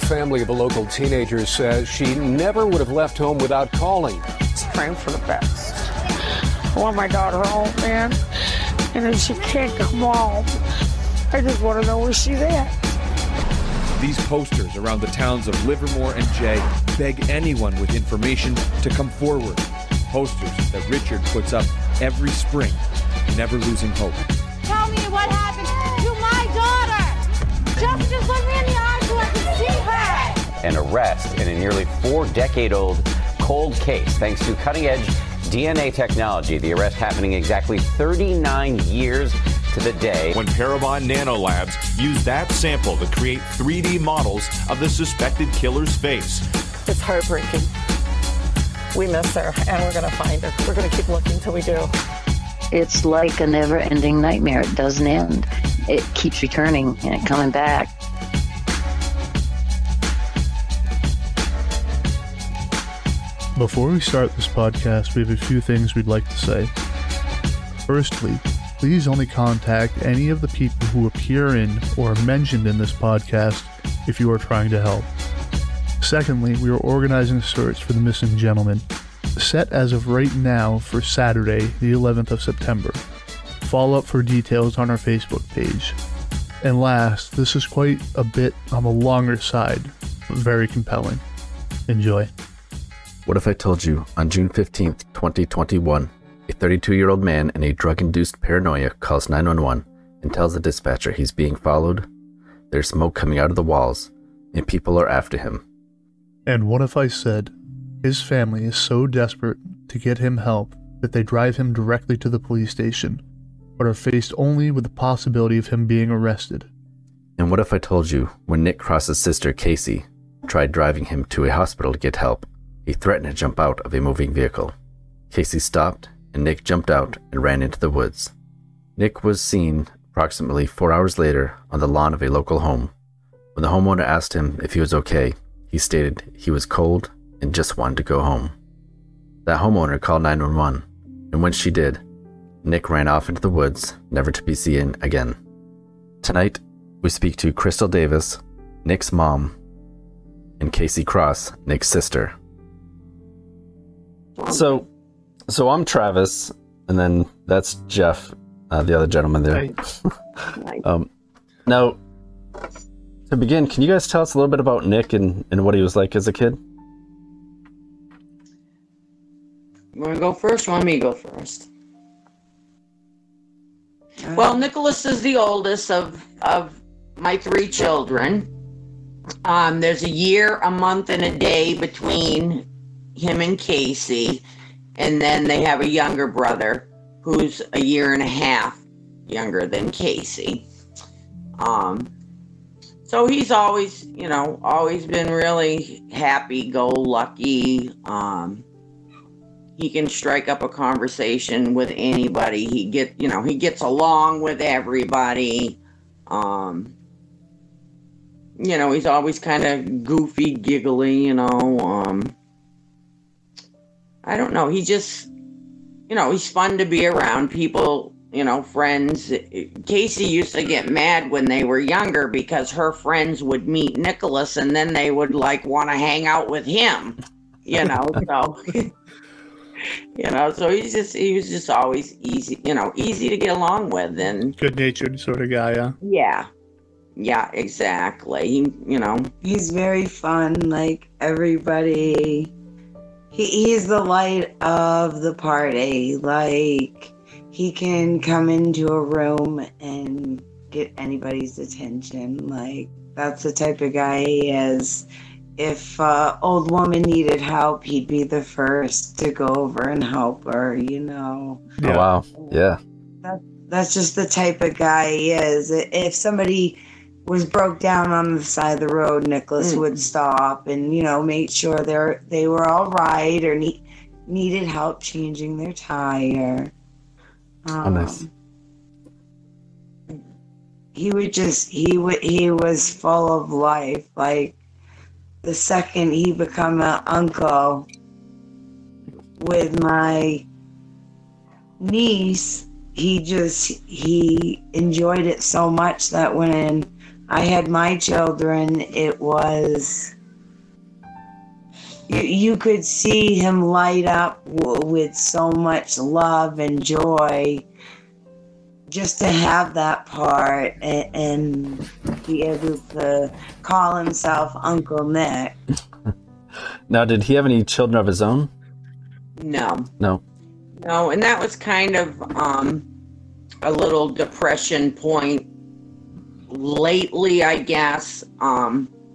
family of a local teenager says she never would have left home without calling. Just praying for the best. I want my daughter home, man. And if she can't come home, I just want to know where she's at. These posters around the towns of Livermore and Jay beg anyone with information to come forward. Posters that Richard puts up every spring, never losing hope. Tell me what happened to my daughter. Just let me in the arms so I can see her. An arrest in a nearly 4-decade-old cold case. Thanks to cutting-edge DNA technology, the arrest happening exactly 39 years to the day. When Parabon Nanolabs used that sample to create 3D models of the suspected killer's face. It's heartbreaking. We miss her, and we're going to find her. We're going to keep looking till we do. It's like a never-ending nightmare. It doesn't end. It keeps returning and coming back. Before we start this podcast, we have a few things we'd like to say. Firstly, please only contact any of the people who appear in or are mentioned in this podcast if you are trying to help. Secondly, we are organizing a search for the missing gentleman, set as of right now for Saturday, the 11th of September. Follow up for details on our Facebook page. And last, this is quite a bit on the longer side, but very compelling. Enjoy. What if I told you on June 15th, 2021, a 32-year-old man in a drug-induced paranoia calls 911 and tells the dispatcher he's being followed, there's smoke coming out of the walls, and people are after him. And what if I said his family is so desperate to get him help that they drive him directly to the police station, but are faced only with the possibility of him being arrested? And what if I told you when Nick Cross's sister, Casey, tried driving him to a hospital to get help, he threatened to jump out of a moving vehicle. Casey stopped, and Nick jumped out and ran into the woods. Nick was seen approximately 4 hours later on the lawn of a local home. When the homeowner asked him if he was okay, he stated he was cold and just wanted to go home. That homeowner called 911, and when she did, Nick ran off into the woods, never to be seen again. Tonight, we speak to Crystal Davis, Nick's mom, and Casey Cross, Nick's sister. So I'm Travis, and then that's Jeff, the other gentleman there. Now, to begin, can you guys tell us a little bit about Nick and what he was like as a kid? You want to go first? Or want me to go first? Well, Nicholas is the oldest of my 3 children. There's a year, a month, and a day between him and Casey, and then they have a younger brother who's a year and a half younger than Casey. So he's always been really happy-go-lucky. He can strike up a conversation with anybody. He gets along with everybody. He's always kind of goofy, giggly, I don't know. He just, he's fun to be around. People, friends. Casey used to get mad when they were younger because her friends would meet Nicholas and then they would want to hang out with him, so, so he was just always easy, easy to get along with and good-natured sort of guy, huh? Yeah, exactly. He's very fun, like everybody. He's the light of the party. Like, he can come into a room and get anybody's attention. Like, that's the type of guy he is. If an old woman needed help, he'd be the first to go over and help her, Oh, wow. Yeah. That's just the type of guy he is. If somebody was broke down on the side of the road, Nicholas would stop and, make sure they were all right or needed help changing their tire. Nice. He was full of life. Like, the second he became an uncle with my niece, he enjoyed it so much that when I had my children, it was, you could see him light up with so much love and joy just to have that part and be able to call himself Uncle Nick. Now, did he have any children of his own? No. No. No, and that was kind of a little depression point lately, I guess.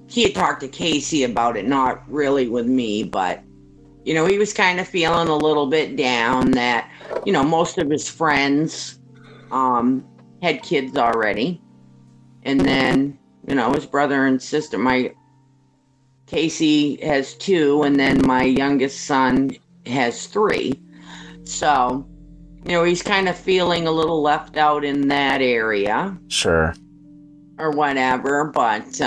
He had talked to Casey about it, not really with me, but, you know, he was kind of feeling a little bit down that, you know, most of his friends had kids already. And then, you know, his brother and sister, Casey has 2, and then my youngest son has 3. So, you know, he's kind of feeling a little left out in that area. Sure. Or whatever, but,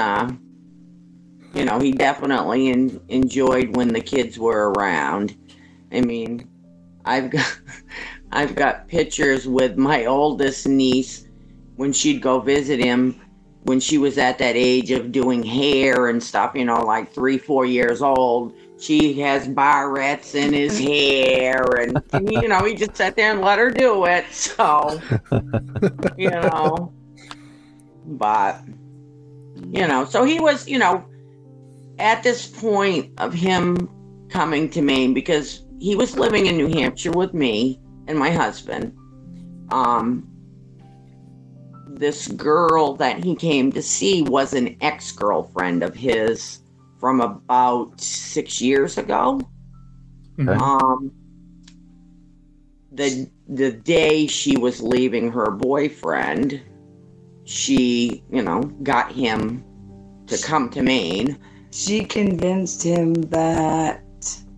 you know, he definitely enjoyed when the kids were around. I mean, I've got pictures with my oldest niece when she'd go visit him when she was at that age of doing hair and stuff, you know, like 3-4 years old. She has barrettes in his hair, and you know, he just sat there and let her do it. So, you know, but, you know, so he was, you know, at this point of him coming to Maine, because he was living in New Hampshire with me and my husband. This girl that he came to see was an ex-girlfriend of his from about 6 years ago. Okay. The day she was leaving her boyfriend, she, you know, got him to come to Maine. She convinced him that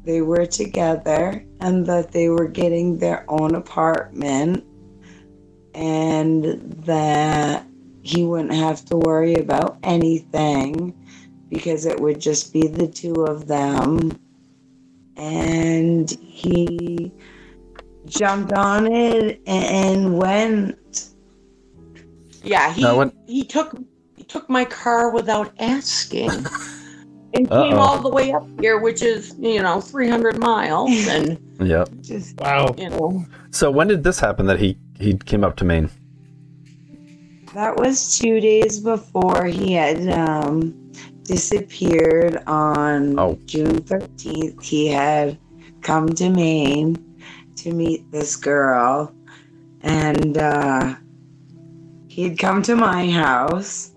they were together and that they were getting their own apartment and that he wouldn't have to worry about anything because it would just be the 2 of them. And he jumped on it and went. Yeah, he took my car without asking. And Uh-oh. came all the way up here, which is, you know, 300 miles. And Yep. just, Wow. you know. So when did this happen that he came up to Maine? that was 2 days before he had disappeared on June 13th. He had come to Maine to meet this girl, and he'd come to my house.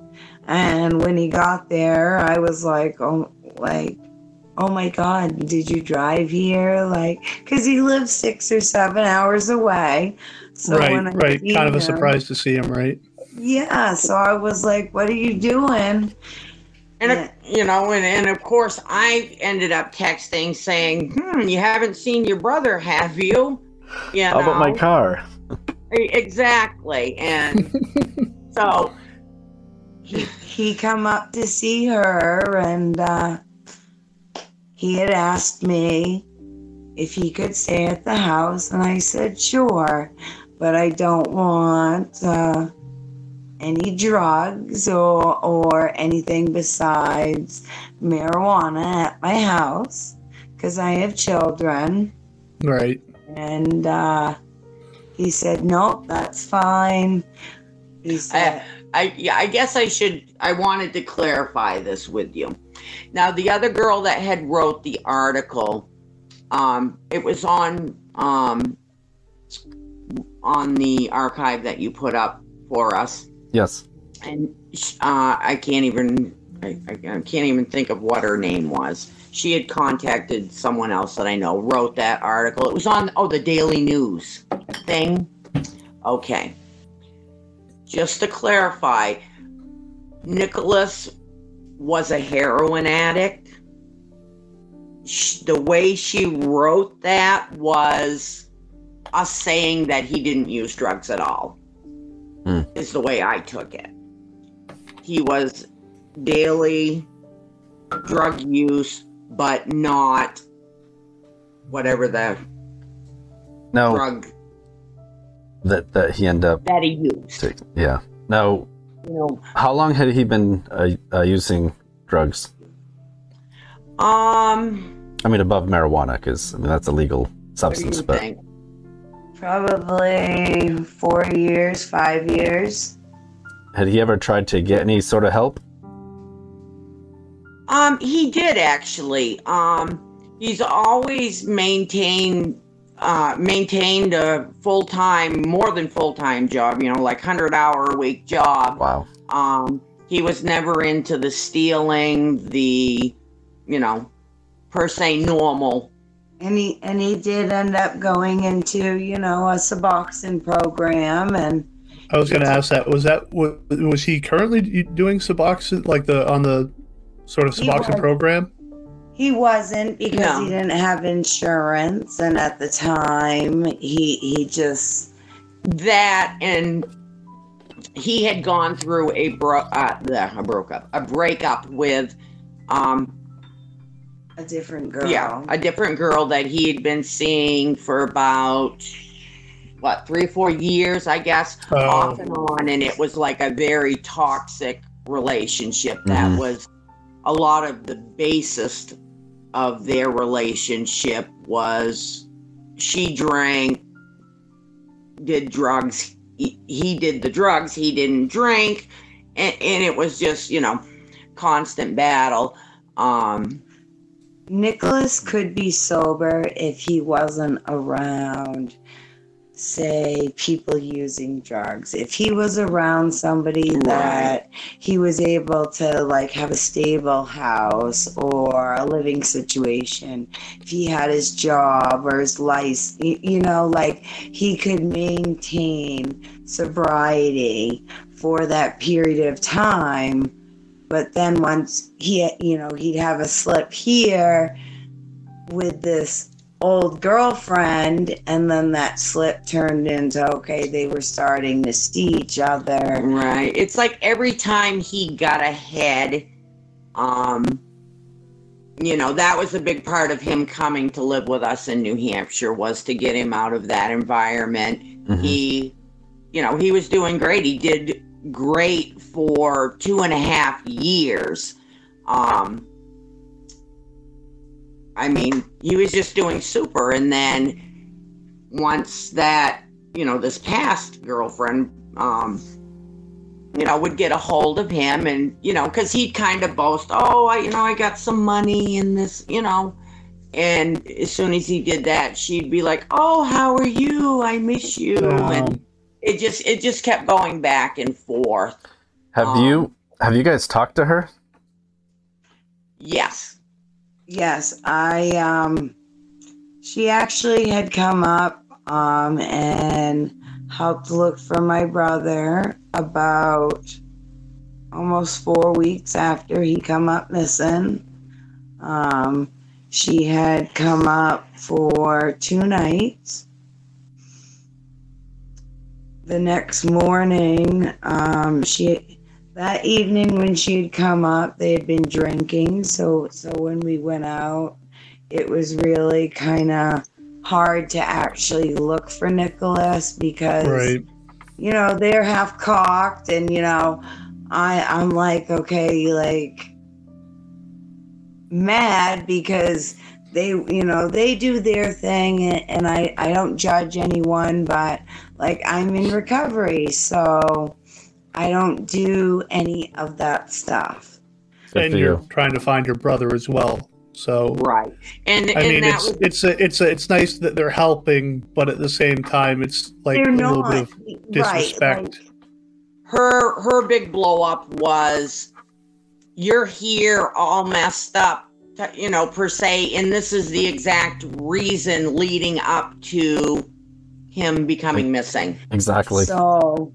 And when he got there, I was like, oh my God, did you drive here? Like, because he lives 6 or 7 hours away. So right. when Kind of a surprise to see him, right? Yeah. So I was like, what are you doing? And, you know, and of course, I ended up texting saying, you haven't seen your brother, have you? You know? How about my car? Exactly. And so he come up to see her, and he had asked me if he could stay at the house, and I said sure, but I don't want any drugs or anything besides marijuana at my house because I have children. Right. And he said, nope, that's fine. He said, I guess I wanted to clarify this with you. Now, the other girl that had wrote the article, it was on the archive that you put up for us. Yes. And I can't even think of what her name was. She had contacted someone else that I know, wrote that article. It was on the Daily News thing. Okay. Just to clarify, Nicholas was a heroin addict. The way she wrote that was us saying that he didn't use drugs at all. Is the way I took it. He was daily drug use, but not whatever the drug that he ended up that he used. Yeah. Now, How long had he been using drugs? I mean, above marijuana, because that's a legal substance. But think? Probably 4 years, 5 years. had he ever tried to get any sort of help? He did actually. He's always maintained a full-time, more than full-time job, like 100-hour-a-week job. Wow. He was never into the stealing, the, per se normal. And he did end up going into, a Suboxone program. And I was going to ask that. Was he currently doing Suboxone, like on the sort of Suboxone program? He wasn't, because he didn't have insurance, and at the time he just and he had gone through a breakup with a different girl. Yeah, a different girl that he had been seeing for about 3 or 4 years, I guess, off and on, and it was like a very toxic relationship. That was a lot of the basis of their relationship. Was she drank, did drugs, he did the drugs, he didn't drink, and it was just constant battle. Nicholas could be sober if he wasn't around, say, people using drugs. If he was around somebody that he was able to have a stable house or a living situation, if he had his job or his license, he could maintain sobriety for that period of time. But then once he'd have a slip here with this old girlfriend, and then that slip turned into, they were starting to see each other. Right. It's like every time he got ahead, that was a big part of him coming to live with us in New Hampshire, was to get him out of that environment. He was doing great. He did great for 2.5 years. He was just doing super. And then once that, this past girlfriend, would get a hold of him, and, because he'd kind of boast, I got some money in this, and as soon as he did that, she'd be like, oh, how are you? I miss you. And it just kept going back and forth. Have you guys talked to her? Yes. Yes, she actually had come up and helped look for my brother about almost 4 weeks after he come up missing. She had come up for 2 nights. The next morning, that evening when she had come up, they had been drinking. So when we went out, it was really kind of hard to actually look for Nicholas, because, they're half cocked, and, I'm mad because they do their thing, and I don't judge anyone, but I'm in recovery, so I don't do any of that stuff. And you're trying to find your brother as well. So right. And it's nice that they're helping, but at the same time it's a little bit of disrespect. Her big blow up was, you're here all messed up, per se, and this is the exact reason leading up to him becoming missing. Exactly. So,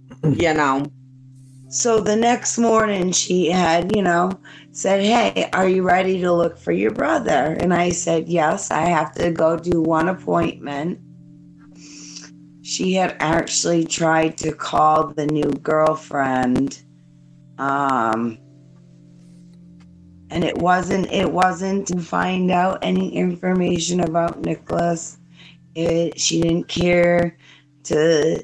So the next morning she had, said, hey, are you ready to look for your brother? And I said, yes, I have to go do one appointment. She had actually tried to call the new girlfriend. And it wasn't to find out any information about Nicholas. She didn't care to,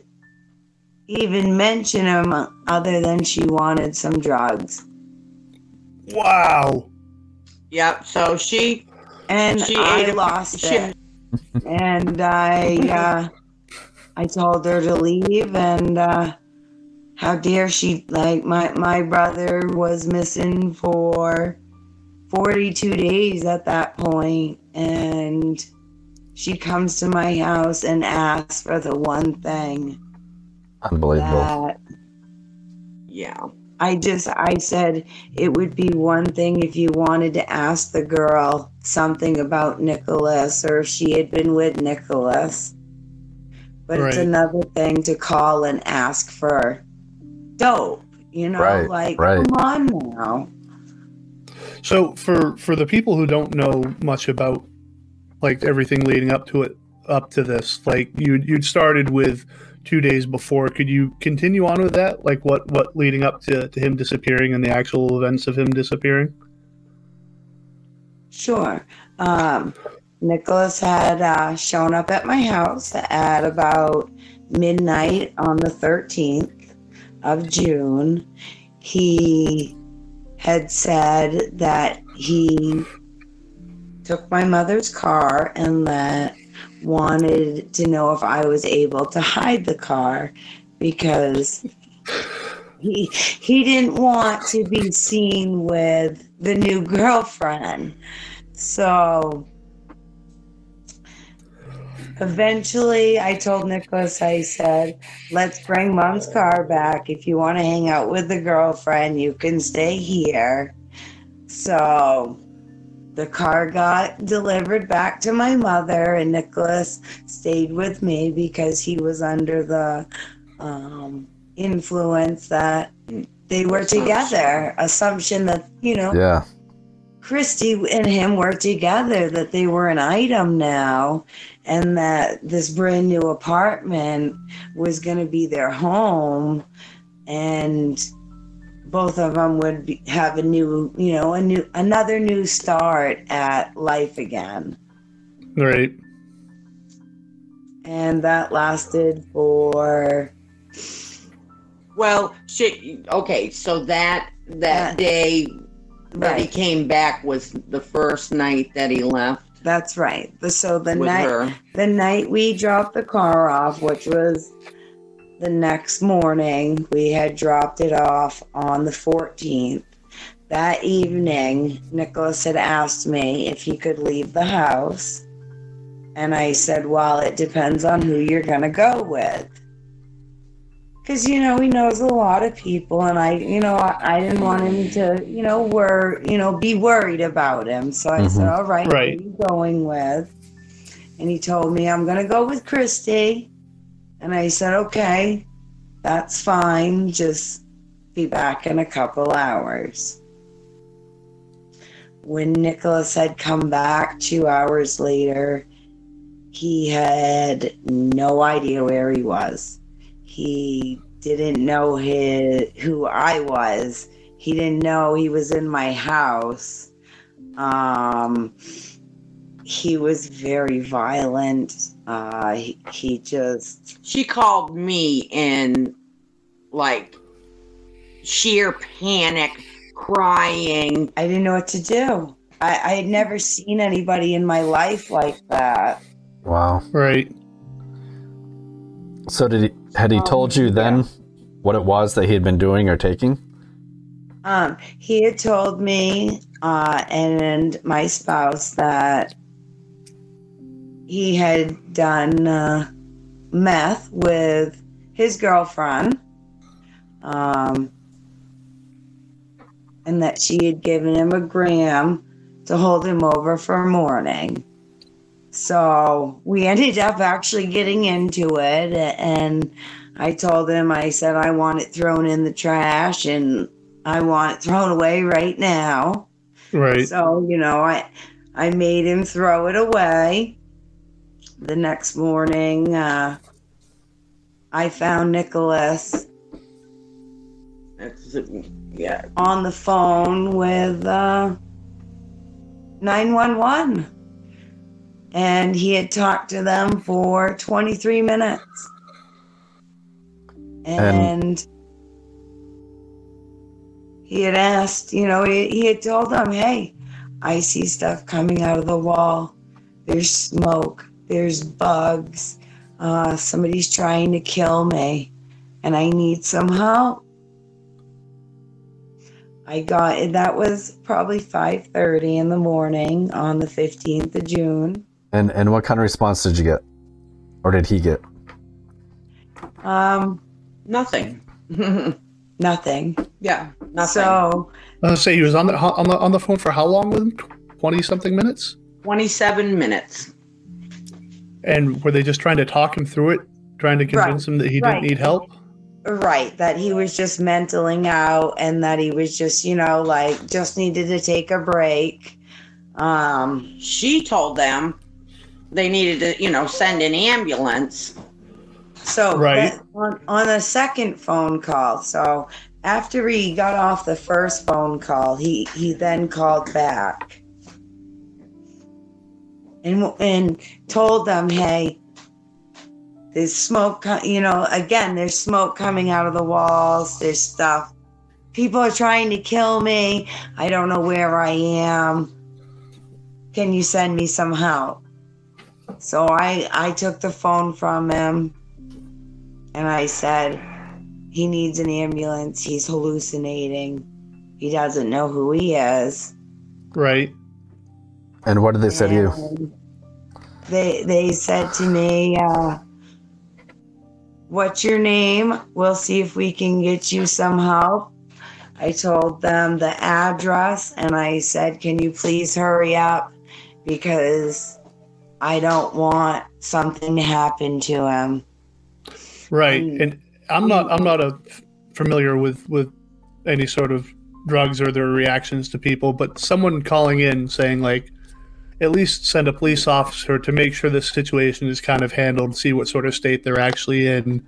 even mention him other than she wanted some drugs. Wow. Yep. So she I lost it. And I told her to leave, and how dare she, like, my brother was missing for 42 days at that point, and she comes to my house and asks for the one thing. Unbelievable. Yeah. I said it would be one thing if you wanted to ask the girl something about Nicholas, or if she had been with Nicholas. But it's another thing to call and ask for dope, you know, come on now. So for the people who don't know much about like everything leading up to this, like you'd started with 2 days before. Could you continue on with that? Like what leading up to him disappearing and the actual events of him disappearing? Sure. Nicholas had shown up at my house at about midnight on the 13th of June. He had said that he took my mother's car and that wanted to know if I was able to hide the car because he didn't want to be seen with the new girlfriend. So eventually I told Nicholas, I said, let's bring Mom's car back. If you want to hang out with the girlfriend, you can stay here. So the car got delivered back to my mother, and Nicholas stayed with me because he was under the influence that they were together. Assumption that, you know, Christy and him were together, that they were an item now, and that this brand new apartment was going to be their home, and both of them would have a new, you know, another new start at life again. Right. And that lasted for. Well, so that day that he came back was the first night that he left. That's right. So the night we dropped the car off, which was the next morning, we had dropped it off on the 14th. That evening, Nicholas had asked me if he could leave the house. And I said, well, it depends on who you're going to go with. Because, you know, he knows a lot of people, and I didn't want him to, be worried about him. So I said, all right, who are you going with? And he told me, I'm going to go with Christy. And I said, okay, that's fine. Just be back in a couple hours. When Nicholas had come back 2 hours later, he had no idea where he was. He didn't know who I was. He didn't know he was in my house. He was very violent. She called me in, like, sheer panic, crying. I didn't know what to do. I had never seen anybody in my life like that. Wow. Right. So had he told you then what it was that he had been doing or taking? He had told me and my spouse that he had done meth with his girlfriend, and that she had given him a gram to hold him over for morning. So we ended up actually getting into it, and I told him, I said, I want it thrown in the trash, and I want it thrown away right now. Right. So, you know, I made him throw it away. The next morning, I found Nicholas on the phone with 911. And he had talked to them for 23 minutes. And he had asked, he had told them, hey, I see stuff coming out of the wall. There's smoke. There's bugs. Somebody's trying to kill me, and I need some help. That was probably 5:30 in the morning on the 15th of June. And what kind of response did you get? Or did he get? Nothing. Nothing. Yeah, nothing. So I was say he was on the phone for how long with him? 20-something minutes? 27 minutes. And were they just trying to talk him through it? Trying to convince him that he didn't need help? Right, that he was just mentaling out and that he was just, just needed to take a break. She told them they needed to, send an ambulance. So on the second phone call, so after he got off the first phone call, he then called back and told them, hey, there's smoke, again, there's smoke coming out of the walls. There's stuff. People are trying to kill me. I don't know where I am. Can you send me some help? So I took the phone from him and I said, he needs an ambulance. He's hallucinating. He doesn't know who he is. Right. And what did they say to you? They said to me, what's your name? We'll see if we can get you some help. I told them the address and I said, can you please hurry up? Because I don't want something to happen to him. Right. And I'm not familiar with any sort of drugs or their reactions to people, but someone calling in saying, like, at least send a police officer to make sure this situation is kind of handled, see what sort of state they're actually in.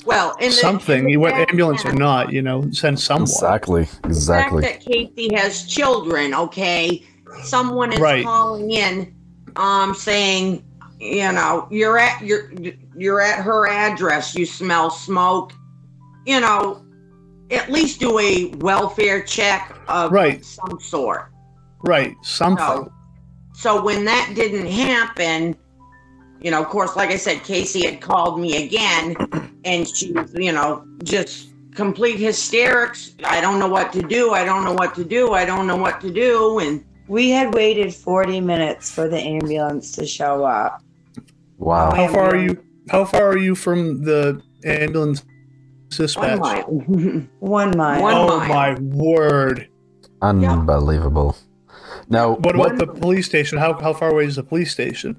Well, something, ambulance or not, send someone. Exactly. The fact that Casey has children, okay? Someone is calling in, saying, you're at her address. You smell smoke. At least do a welfare check of some sort. Right, something. So when that didn't happen, of course, like I said, Casey had called me again, and she was, just complete hysterics. I don't know what to do. I don't know what to do. I don't know what to do. And we had waited 40 minutes for the ambulance to show up. Wow. How far are you from the ambulance dispatch? 1 mile. Oh my word. Unbelievable. Now, what about the police station? How far away is the police station?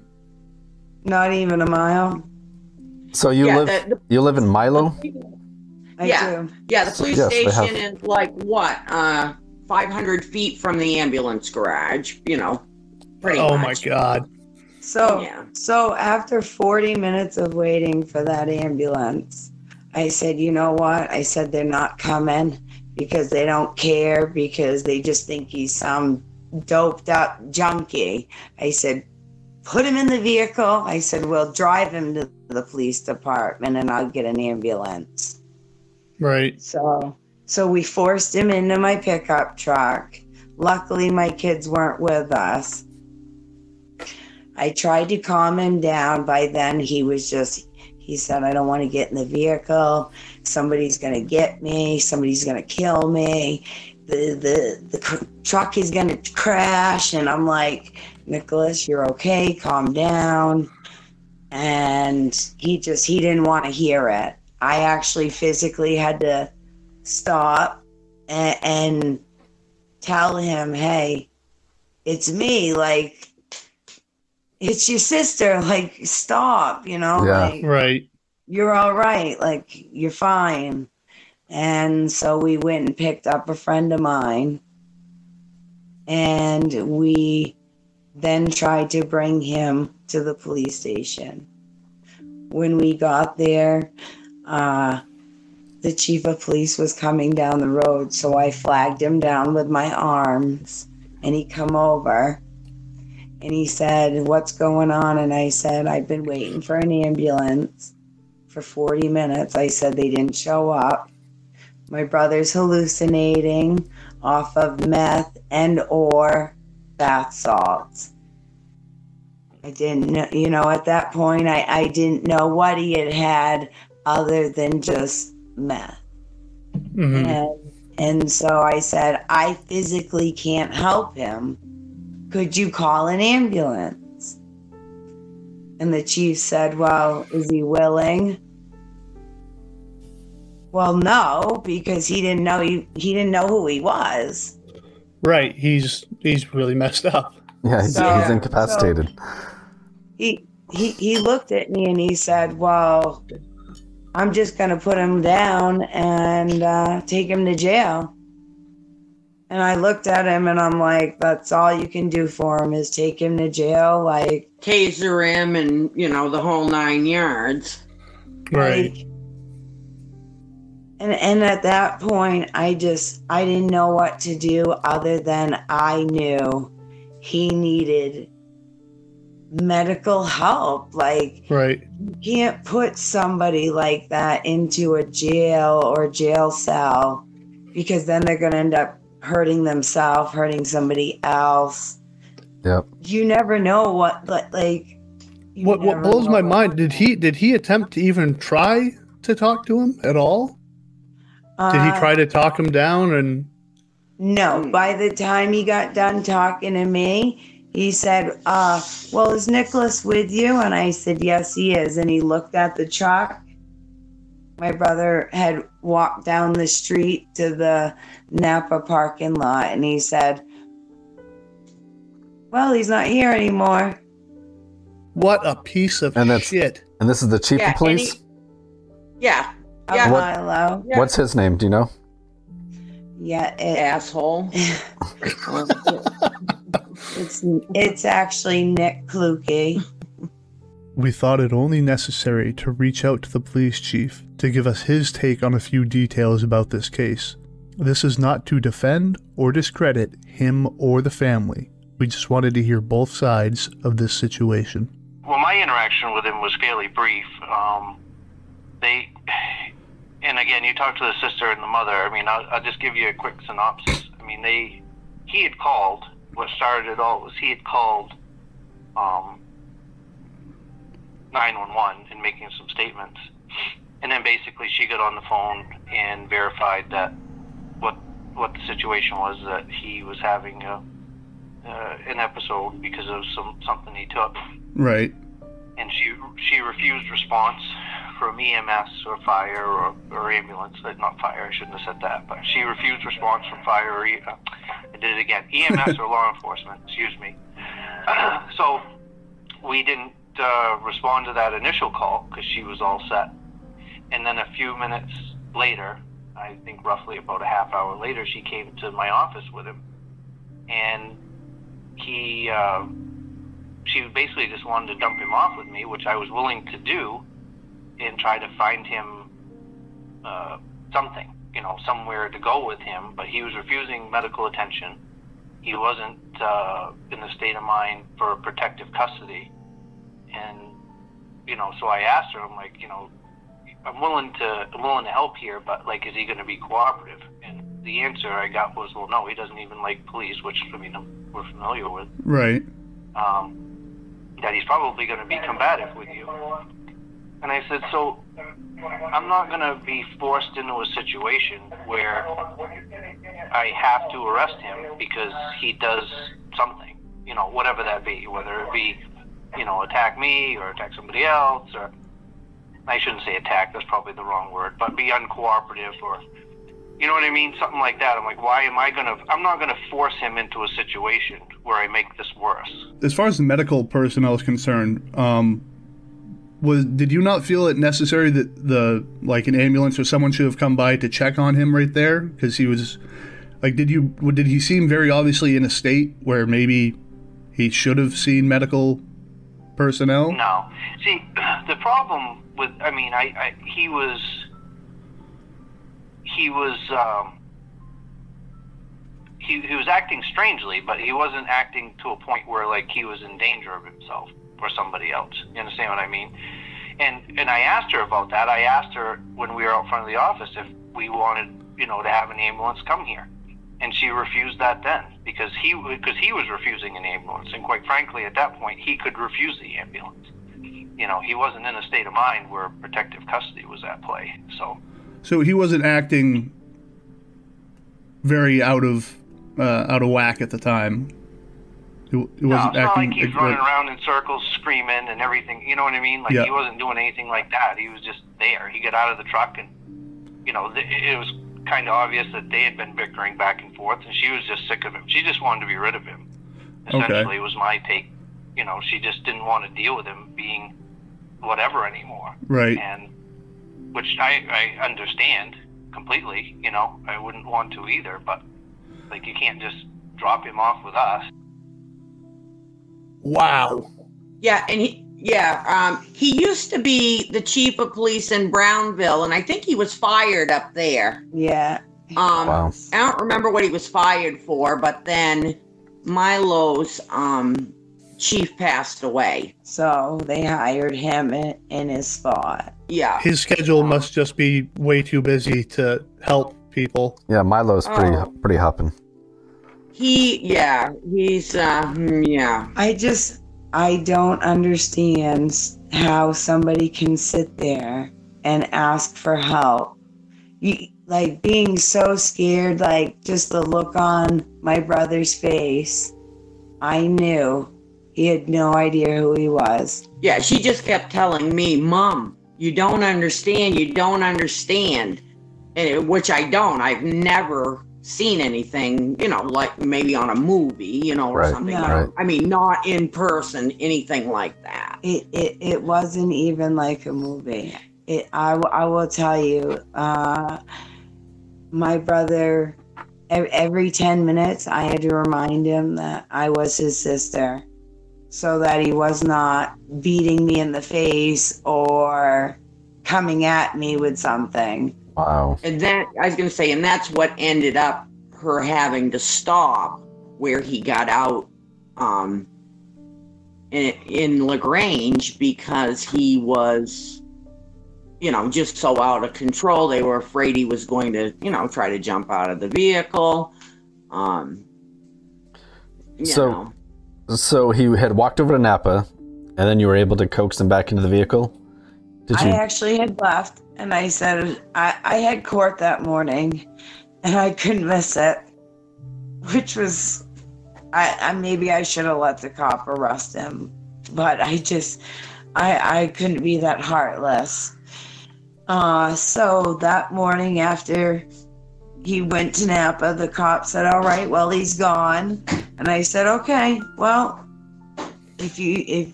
Not even a mile. So you live in Milo? I do. Yeah, the police station is like what? 500 feet from the ambulance garage, pretty much. Oh my God. So after 40 minutes of waiting for that ambulance, I said, you know what? I said, they're not coming because they don't care, because they just think he's some doped up junkie. I said, put him in the vehicle. I said, we'll drive him to the police department and I'll get an ambulance. Right. So we forced him into my pickup truck. Luckily, my kids weren't with us. I tried to calm him down. By then, he said, I don't want to get in the vehicle. Somebody's going to get me. Somebody's going to kill me. The truck is going to crash. And I'm like, Nicholas, you're okay. Calm down. And he didn't want to hear it. I actually physically had to stop and tell him, hey, it's me. Like, it's your sister. Like, stop, Yeah. Like, right. You're all right. Like, you're fine. And so we went and picked up a friend of mine. And we then tried to bring him to the police station. When we got there, the chief of police was coming down the road, so I flagged him down with my arms, and he come over, and he said, what's going on? And I said, I've been waiting for an ambulance, for 40 minutes. I said they didn't show up. My brother's hallucinating off of meth and or bath salts. I didn't know, you know, at that point, I didn't know what he had other than just meth. Mm-hmm. And so I said, I physically can't help him. Could you call an ambulance? And the chief said, well, is he willing? Well, no, because he didn't know who he was. Right. He's really messed up. Yeah, he's incapacitated. So he looked at me and he said, well, I'm just going to put him down and take him to jail. And I looked at him and I'm like, that's all you can do for him is take him to jail, like taser him and, you know, the whole 9 yards. Right. Like, and at that point, I didn't know what to do other than I knew he needed medical help. Like, right. You can't put somebody like that into a jail or jail cell because then they're going to end up hurting themselves, hurting somebody else. Yep. You never know what blows my mind. Did he attempt to even try to talk to him at all? Did he try to talk him down? And no, by the time he got done talking to me, he said, well, is Nicholas with you? And I said, yes, he is. And he looked at the truck. My brother had walked down the street to the Napa parking lot, and he said, well, he's not here anymore. What a piece of shit. And this is the chief of police? Yeah. What's his name? Do you know? Yeah. Asshole. It's actually Nick Kluge. We thought it only necessary to reach out to the police chief to give us his take on a few details about this case. This is not to defend or discredit him or the family. We just wanted to hear both sides of this situation. Well, my interaction with him was fairly brief. And again, you talked to the sister and the mother. I mean, I'll just give you a quick synopsis. I mean, he had called. What started it all was he had called 911 and making some statements. And then basically she got on the phone and verified that what the situation was, that he was having an episode because of something he took. Right. And she refused response from EMS or fire or ambulance. Not fire, I shouldn't have said that, but she refused response from fire or I did it again. EMS or law enforcement, excuse me. So we didn't respond to that initial call because she was all set. And then a few minutes later, I think roughly about a half hour later, she came to my office with him. And she basically just wanted to dump him off with me, which I was willing to do, and try to find him something, somewhere to go with him. But he was refusing medical attention. He wasn't in the state of mind for protective custody. And, so I asked her, I'm like, I'm willing to help here, but like, is he going to be cooperative? And the answer I got was, well, no, he doesn't even like police, which, we're familiar with. Right. That he's probably going to be combative with you. And I said, so I'm not going to be forced into a situation where I have to arrest him because he does something, whatever that be, whether it be, attack me or attack somebody else, or I shouldn't say attack, that's probably the wrong word, but be uncooperative, or, you know what I mean? Something like that. I'm like, I'm not going to force him into a situation where I make this worse. As far as the medical personnel is concerned, did you not feel it necessary that an ambulance or someone should have come by to check on him right there? Because he was, did he seem very obviously in a state where maybe he should have seen medical personnel? No. See, the problem with, he was acting strangely, but he wasn't acting to a point where he was in danger of himself or somebody else. You understand what I mean? And I asked her about that. I asked her when we were out front of the office if we wanted, to have an ambulance come here. And she refused that then because he was refusing an ambulance. And quite frankly, at that point, he could refuse the ambulance. He wasn't in a state of mind where protective custody was at play. So he wasn't acting very out of whack at the time. It wasn't it's not acting like he's running around in circles screaming and everything. You know what I mean? Like, he wasn't doing anything like that. He was just there. He got out of the truck and, it was kind of obvious that they had been bickering back and forth, and she was just sick of him. She just wanted to be rid of him. Essentially, was my take. She just didn't want to deal with him being whatever anymore. Right. And which I understand completely. I wouldn't want to either, but like, you can't just drop him off with us. Wow. Yeah, and he used to be the chief of police in Brownville, and I think he was fired up there. Yeah. Wow. I don't remember what he was fired for, but then Milo's chief passed away. So they hired him in his spot. Yeah. His schedule must just be way too busy to help people. Yeah, Milo's pretty hopping. I don't understand how somebody can sit there and ask for help. Like, being so scared, like, just the look on my brother's face, I knew he had no idea who he was. Yeah, she just kept telling me, Mom, you don't understand, which I don't. I've never seen anything, like maybe on a movie, or something. No. I mean, not in person, anything like that. It wasn't even like a movie. I will tell you, my brother, every 10 minutes, I had to remind him that I was his sister, so that he was not beating me in the face or coming at me with something. Wow. And that, I was going to say, and that's what ended up her having to stop where he got out in LaGrange, because he was, just so out of control. They were afraid he was going to, try to jump out of the vehicle. So he had walked over to Napa, and then you were able to coax him back into the vehicle? I actually had left, and I said I had court that morning, and I couldn't miss it, which was, maybe I should have let the cop arrest him, but I couldn't be that heartless. So that morning after he went to Napa, the cop said, all right, well, he's gone. And I said, okay, well, if you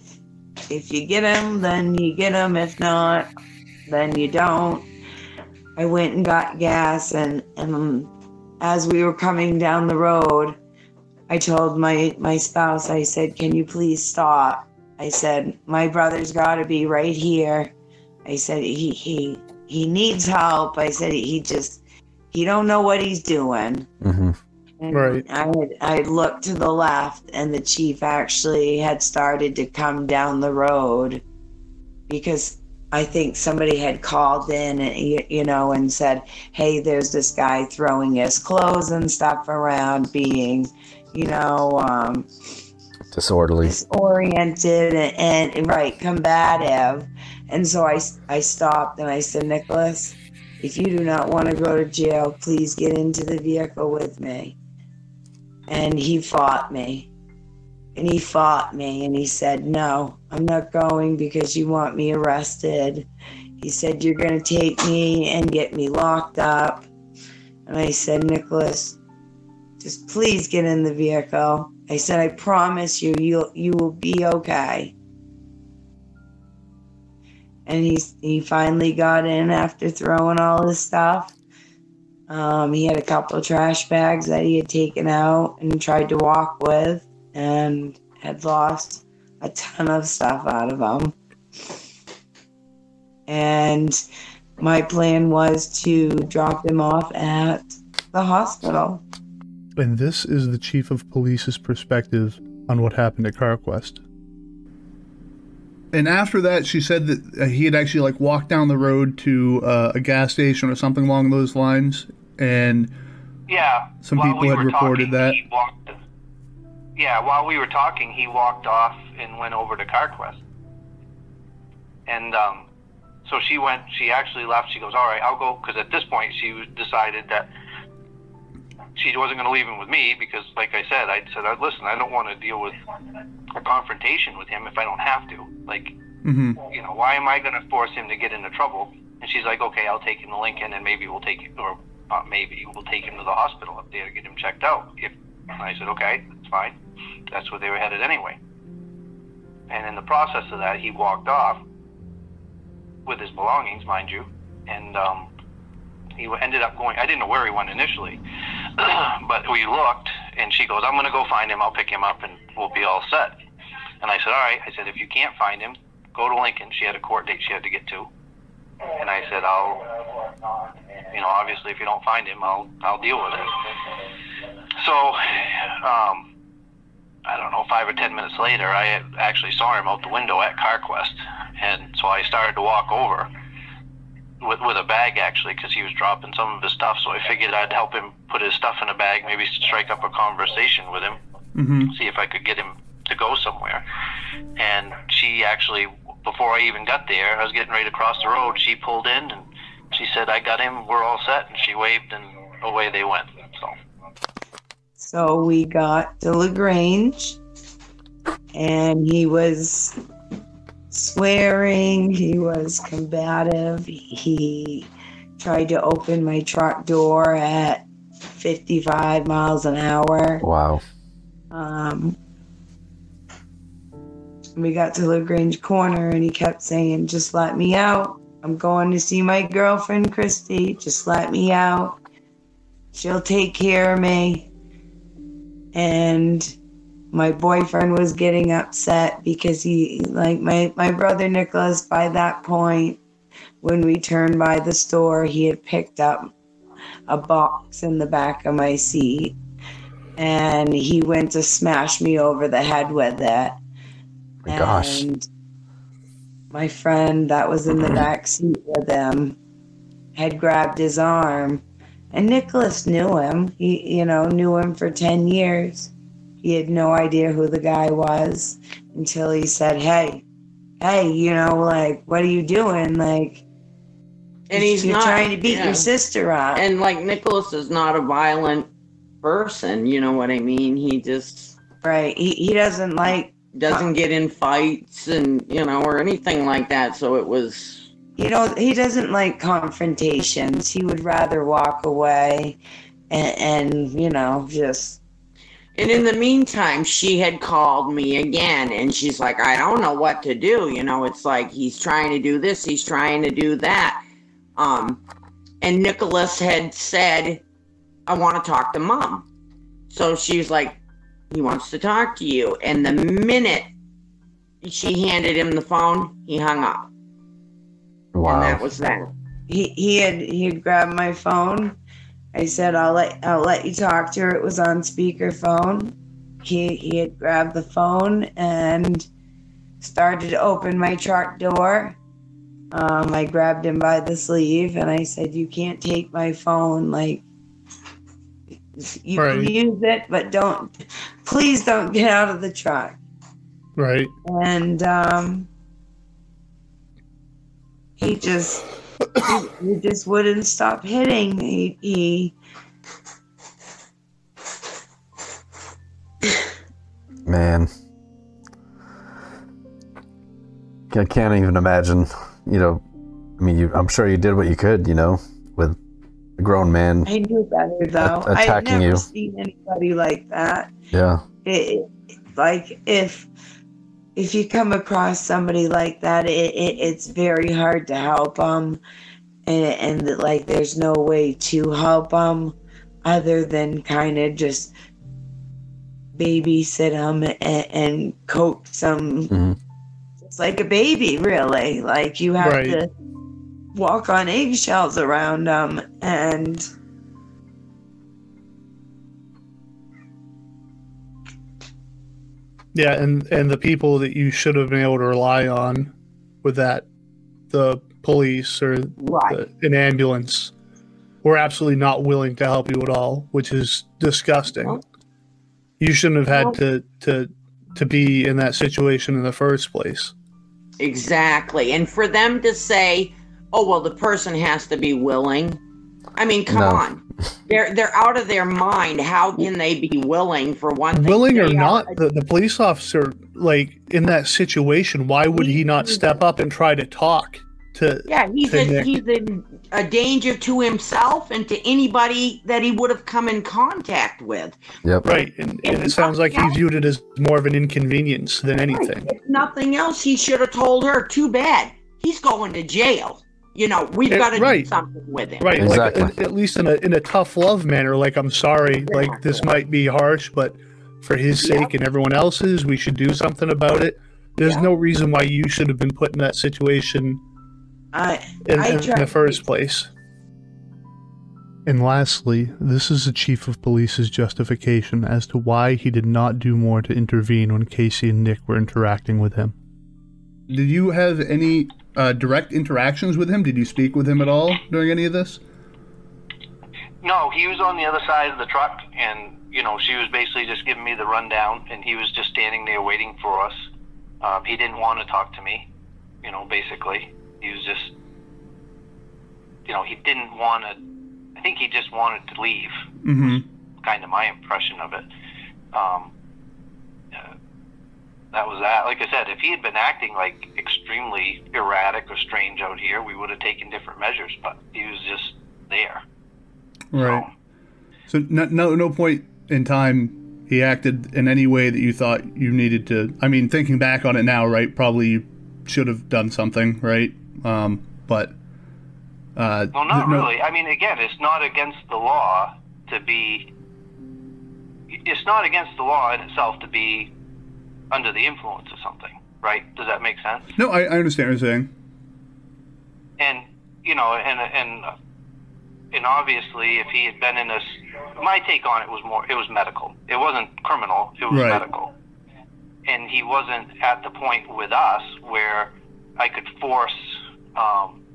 get him, then you get him. If not, then you don't. I went and got gas, and as we were coming down the road, I told my spouse, I said, can you please stop? I said, my brother's got to be right here. I said, he needs help. I said, he don't know what he's doing. Mm-hmm. And right. I looked to the left, and the chief actually had started to come down the road, because I think somebody had called in, and said, hey, there's this guy throwing his clothes and stuff around, being, disorderly, disoriented, and right, combative. And so I stopped, and I said, Nicholas, if you do not want to go to jail, please get into the vehicle with me. And he fought me. And he said, no, I'm not going because you want me arrested. He said, you're going to take me and get me locked up. And I said, Nicholas, just please get in the vehicle. I said, I promise you will be okay. And he finally got in after throwing all his stuff. He had a couple of trash bags that he had taken out and tried to walk with, and had lost a ton of stuff out of them. And my plan was to drop him off at the hospital. And this is the chief of police's perspective on what happened at CarQuest. And after that, she said that he had actually like walked down the road to a gas station or something along those lines, and some people had reported that. While we were talking, he walked off and went over to CarQuest. And so she actually left. She goes, all right, I'll go. Because at this point, she decided that she wasn't going to leave him with me because, like I said, listen, I don't want to deal with a confrontation with him if I don't have to. Like, you know, why am I going to force him to get into trouble? And she's like, okay, I'll take him to Lincoln, and maybe we'll take him, or not maybe, we'll take him to the hospital up there to get him checked out. And I said, okay, that's fine. That's where they were headed anyway. And in the process of that, he walked off with his belongings, mind you, and he ended up going, I didn't know where he went initially, but we looked, and she goes, I'm going to go find him, I'll pick him up, and we'll be all set. And I said, all right. I said, if you can't find him, go to Lincoln. She had a court date she had to get to. And I said, you know, obviously if you don't find him, I'll deal with it. So, I don't know, 5 or 10 minutes later, I actually saw him out the window at CarQuest. And so I started to walk over with a bag, actually, because he was dropping some of his stuff. So I figured I'd help him put his stuff in a bag, maybe strike up a conversation with him, see if I could get him to go somewhere. And she actually, before I even got there, I was getting ready to cross the road, she pulled in and she said, I got him, we're all set. And she waved and away they went. So we got to LaGrange, and he was swearing, he was combative, he tried to open my truck door at 55 miles an hour. Wow. We got to LaGrange Corner, and he kept saying, just let me out. I'm going to see my girlfriend, Christy. Just let me out. She'll take care of me. And my boyfriend was getting upset because he, like my brother Nicholas, by that point, when we turned by the store, he had picked up a box in the back of my seat, and he went to smash me over the head with it. My gosh. And my friend that was in the back seat with him had grabbed his arm. And Nicholas knew him. He, knew him for 10 years. He had no idea who the guy was until he said, hey, what are you doing? Like, and you're trying to beat your sister up. And, Nicholas is not a violent person, you know what I mean? He just... Right. He doesn't get in fights and, or anything like that. So it was... he doesn't like confrontations. He would rather walk away and just... And in the meantime, she had called me again, and she's like, I don't know what to do. It's like, he's trying to do this, he's trying to do that. And Nicholas had said, I want to talk to Mom. So she's like, he wants to talk to you. And the minute she handed him the phone, he hung up. Wow. And that was that. He had grabbed my phone. I said, I'll let you talk to her. It was on speakerphone. He had grabbed the phone and started to open my truck door. I grabbed him by the sleeve and I said, you can't take my phone. Like, you can use it, but please don't get out of the truck. Right. And he just wouldn't stop hitting. He Man, I can't even imagine. I'm sure you did what you could. With a grown man. I knew better though. Attacking I've never you. seen anybody like that. Yeah. If you come across somebody like that, it's very hard to help them, and there's no way to help them other than kind of just babysit them and coax them, just like a baby, really. Like, you have to walk on eggshells around them, and Yeah, and the people that you should have been able to rely on with that, the police or an ambulance, were absolutely not willing to help you at all, which is disgusting. Nope. You shouldn't have had to be in that situation in the first place. Exactly. And for them to say, oh, well, the person has to be willing. I mean, come on. They're out of their mind. How can they be willing, for one thing? Willing or not, the police officer, like, in that situation, why would he not step up and try to talk to he's a danger to himself and to anybody that he would have come in contact with. Yep. Right. And it sounds like he viewed it as more of an inconvenience than anything. If nothing else, he should have told her, too bad. He's going to jail. You know, we've got to do something with him. Right, exactly. Like, at least in a tough love manner, like, I'm sorry, like, this might be harsh, but for his sake and everyone else's, we should do something about it. There's no reason why you should have been put in that situation in the first place. And lastly, this is the Chief of Police's justification as to why he did not do more to intervene when Casey and Nick were interacting with him. Did you have any direct interactions with him? Did you speak with him at all during any of this? No, he was on the other side of the truck, and, you know, she was basically just giving me the rundown, and he was just standing there waiting for us. He didn't want to talk to me, you know, basically. He was just, you know, he didn't want to, I think he just wanted to leave. Mm-hmm. Kind of my impression of it. That was that. Like I said, if he had been acting like extremely erratic or strange out here, we would have taken different measures, but he was just there. Right. So no point in time he acted in any way that you thought you needed to. I mean, thinking back on it now, right, probably you should have done something, right? But well, not really. I mean, again, it's not against the law to be. It's not against the law in itself to be under the influence of something, right? Does that make sense? No, I understand what you're saying. And, you know, and obviously if he had been in this, my take on it was medical. It wasn't criminal, it was medical. And he wasn't at the point with us where I could force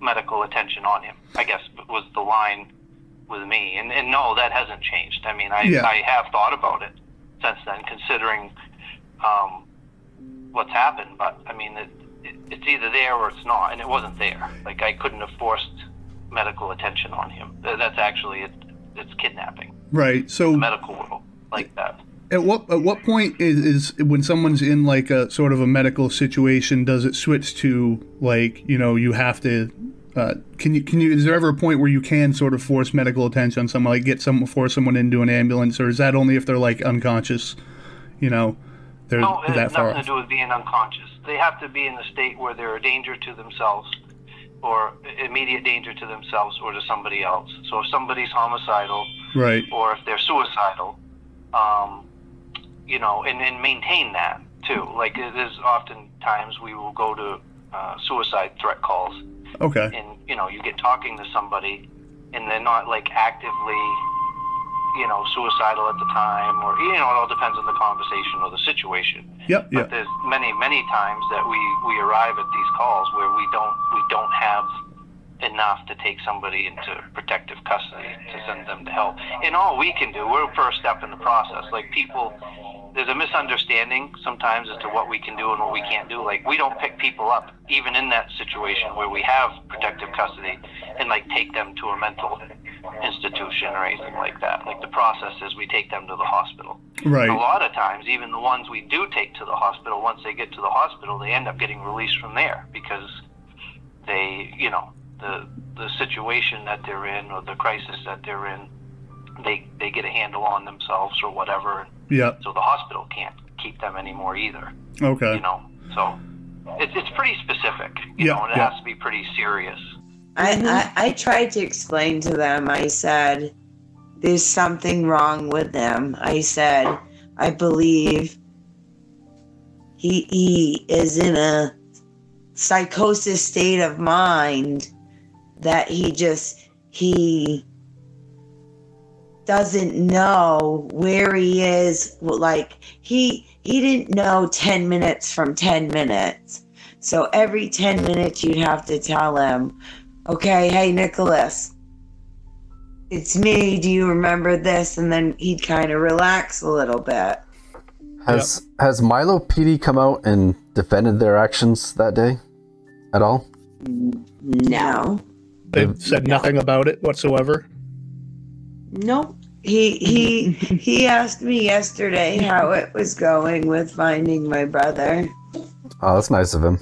medical attention on him, I guess was the line with me. And no, that hasn't changed. I mean, I have thought about it since then, considering what's happened, but I mean, it's either there or it's not, and it wasn't there. Like, I couldn't have forced medical attention on him. That's actually it's kidnapping. Right. So the medical world, like that. At what point is when someone's in like a sort of a medical situation, does it switch to, like, you know, you have to can you is there ever a point where you can sort of force medical attention on someone, like force someone into an ambulance, or is that only if they're like unconscious, you know? No, it has nothing to do with being unconscious. They have to be in a state where they're a danger to themselves, or immediate danger to themselves or to somebody else. So if somebody's homicidal, right, or if they're suicidal, you know, and maintain that too. Like, there's often times we will go to suicide threat calls. Okay. And, you know, you get talking to somebody, and they're not like actively, you know, suicidal at the time, or, you know, it all depends on the conversation or the situation. Yep. But there's many times that we arrive at these calls where we don't have enough to take somebody into protective custody to send them to help. And all we can do, we're first step in the process. Like, people, there's a misunderstanding sometimes as to what we can do and what we can't do. Like, we don't pick people up, even in that situation where we have protective custody, and like take them to a mental institution or anything like that. Like, the process is we take them to the hospital. Right. And a lot of times, even the ones we do take to the hospital, once they get to the hospital, they end up getting released from there because they, you know, the situation that they're in or the crisis that they're in, they get a handle on themselves or whatever. Yeah. So the hospital can't keep them anymore either. Okay. You know, so it's pretty specific, you know, and it has to be pretty serious. I tried to explain to them. I said, there's something wrong with them. I said, I believe he is in a psychosis state of mind that he doesn't know where he is. Like, he didn't know 10 minutes from 10 minutes. So every 10 minutes you'd have to tell him, okay, hey, Nicholas, it's me. Do you remember this? And then he'd kind of relax a little bit. Has Milo PD come out and defended their actions that day at all? No. They've said nothing about it whatsoever? Nope. He asked me yesterday how it was going with finding my brother. Oh, that's nice of him.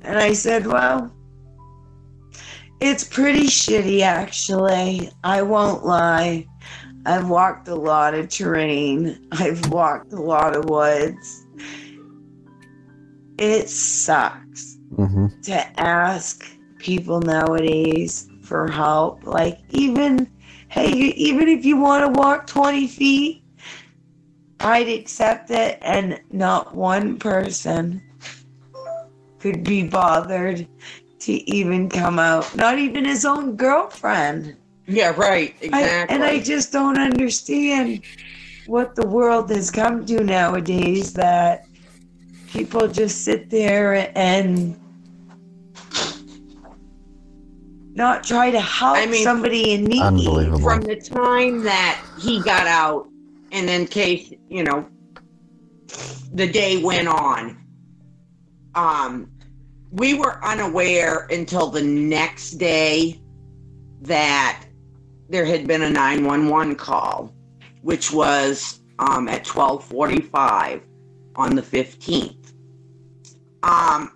And I said, well, it's pretty shitty, actually. I won't lie. I've walked a lot of terrain. I've walked a lot of woods. It sucks to ask people nowadays for help. Like, even if you want to walk 20 feet, I'd accept it, and not one person could be bothered to even come out. Not even his own girlfriend. Yeah, right. Exactly. And I just don't understand what the world has come to nowadays, that people just sit there and not try to help somebody in need. Unbelievable. From the time that he got out, and then case, the day went on, we were unaware until the next day that there had been a 911 call, which was at 12:45 on the 15th. I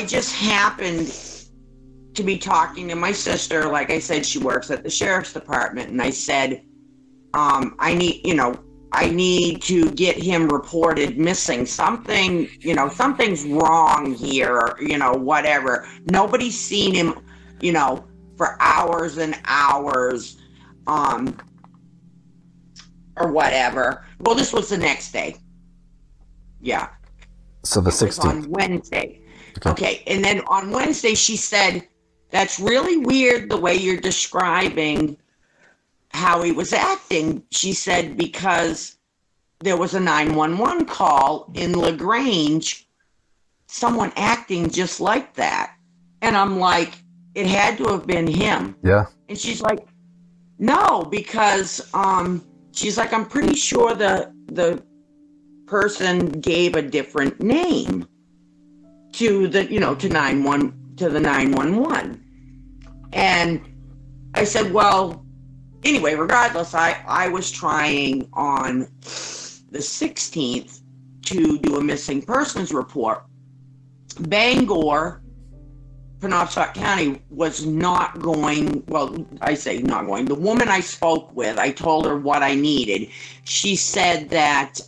just happened to be talking to my sister. Like I said, she works at the sheriff's department, and I said, I need to get him reported missing. Something's wrong here, whatever. Nobody's seen him, for hours and hours, or whatever. Well, this was the next day. Yeah. So the 16th. On Wednesday. Okay. And then on Wednesday, she said, that's really weird the way you're describing how he was acting. She said, because there was a 911 call in LaGrange, someone acting just like that. And I'm like, it had to have been him. Yeah. And she's like, no, because she's like, I'm pretty sure the person gave a different name to the to the 911. And I said, well, anyway, regardless, I was trying on the 16th to do a missing persons report. Bangor, Penobscot County, was not going, well, I say not going. The woman I spoke with, I told her what I needed. She said that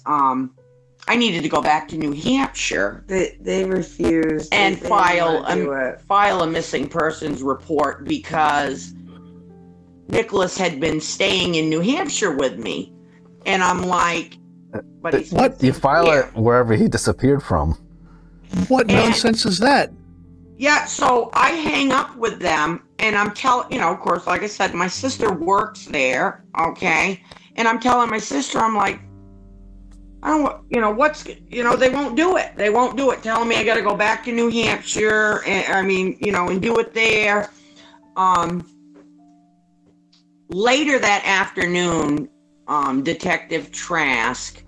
I needed to go back to New Hampshire. They refused. And file a missing persons report because Nicholas had been staying in New Hampshire with me. And I'm like, but he's what? You file it wherever he disappeared from. What nonsense is that? Yeah, so I hang up with them, and I'm telling, of course, like I said, my sister works there, okay? And I'm telling my sister, I'm like, I don't, they won't do it. They won't do it. Telling me I got to go back to New Hampshire, and and do it there. Later that afternoon, Detective Trask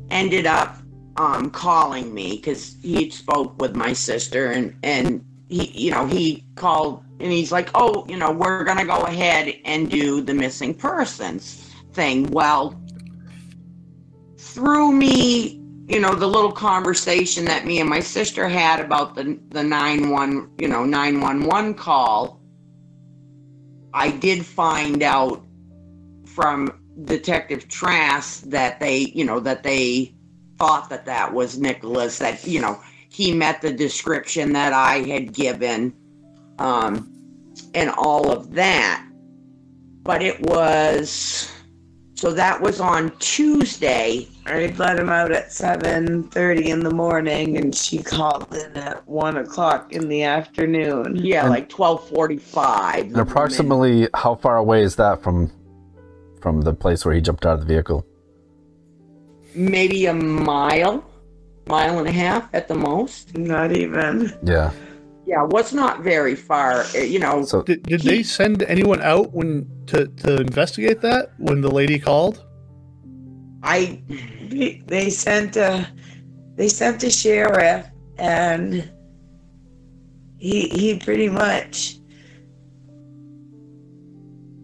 ended up calling me because he spoke with my sister, and he called and he's like, oh, we're gonna go ahead and do the missing persons thing. Well, through me, the little conversation that me and my sister had about the 911 call, I did find out from Detective Trask that they thought that was Nicholas, that, he met the description that I had given, and all of that. But it was So that was on Tuesday. I let him out at 7:30 in the morning, and she called in at 1 o'clock in the afternoon. Yeah, And- like 12:45. And approximately how far away is that from the place where he jumped out of the vehicle? Maybe a mile and a half at the most. Not even. Yeah. Yeah, what's not very far, you know. So Did they send anyone out to investigate that when the lady called? They sent a sheriff, and he pretty much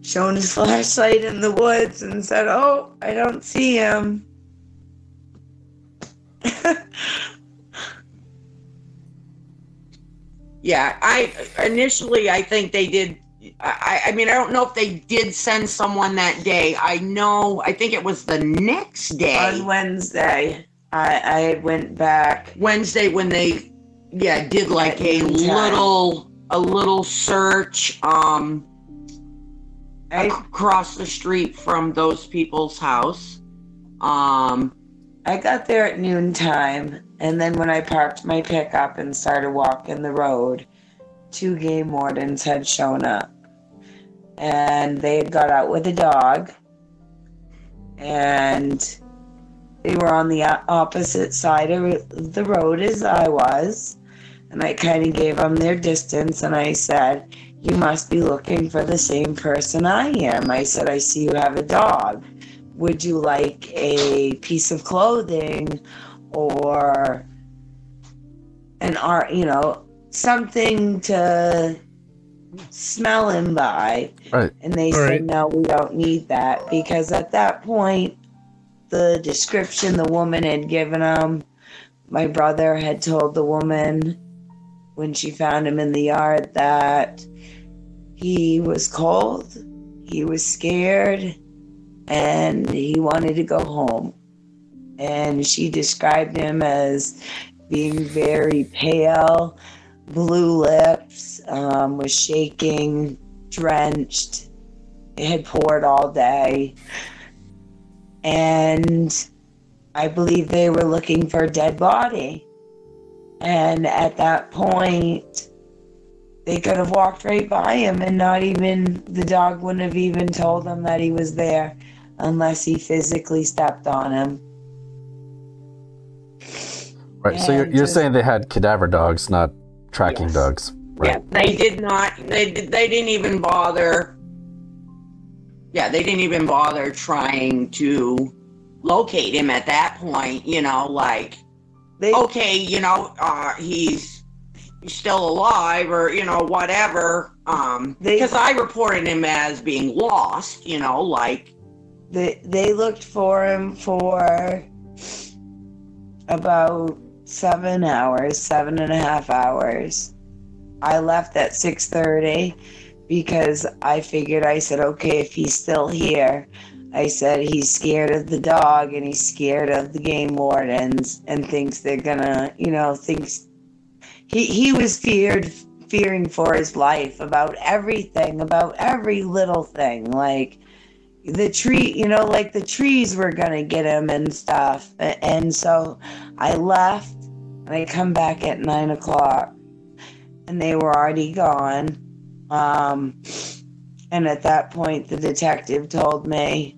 shone his flashlight in the woods and said, "Oh, I don't see him." Yeah, I think they did. I mean, I don't know if they did send someone that day. I think it was the next day. On Wednesday, I went back. Wednesday when they, did like a little search across the street from those people's house. I got there at noontime, and then when I parked my pickup and started walking the road, 2 game wardens had shown up. And they had got out with a dog, and they were on the opposite side of the road as I was. And I kind of gave them their distance, and I said, "You must be looking for the same person I am." I said, "I see you have a dog. Would you like a piece of clothing or an art, something to smell him by?" Right. And they said, "No, we don't need that," because at that point, the description the woman had given him, my brother had told the woman when she found him in the yard that he was cold, he was scared, and he wanted to go home. And she described him as being very pale, blue lips, was shaking, drenched. It had poured all day. And I believe they were looking for a dead body. And at that point, they could have walked right by him, and the dog wouldn't have even told them that he was there unless he physically stepped on him. Right. So you're saying they had cadaver dogs, not tracking dogs, right? Yeah, they did not. They didn't even bother. Yeah, they didn't even bother trying to locate him at that point. He's still alive, or whatever. Because I reported him as being lost. They looked for him for about 7.5 hours. I left at 6:30 because I said, okay, if he's still here, I said he's scared of the dog and he's scared of the game wardens and thinks they're gonna, thinks he was fearing for his life about everything, about every little thing, like the tree, like the trees were gonna get him and stuff. And so I left, and I come back at 9 o'clock, and they were already gone. And at that point, the detective told me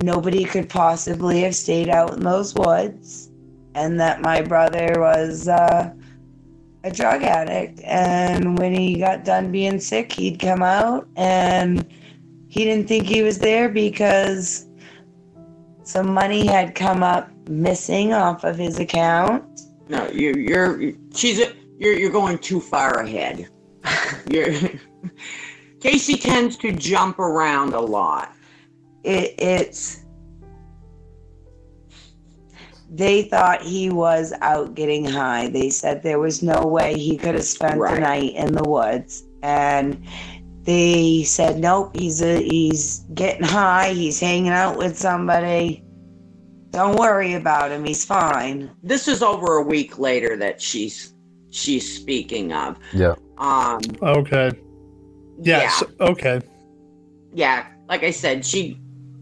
nobody could possibly have stayed out in those woods, and that my brother was a drug addict. And when he got done being sick, he'd come out, and he didn't think he was there because some money had come up missing off of his account. No, you're going too far ahead. Casey tends to jump around a lot. They thought he was out getting high. They said there was no way he could have spent the night in the woods. And they said, nope, he's getting high. He's hanging out with somebody. Don't worry about him. He's fine. This is over a week later that she's speaking of. Yeah. Okay. Yes. Yeah. Okay. Yeah. Like I said, she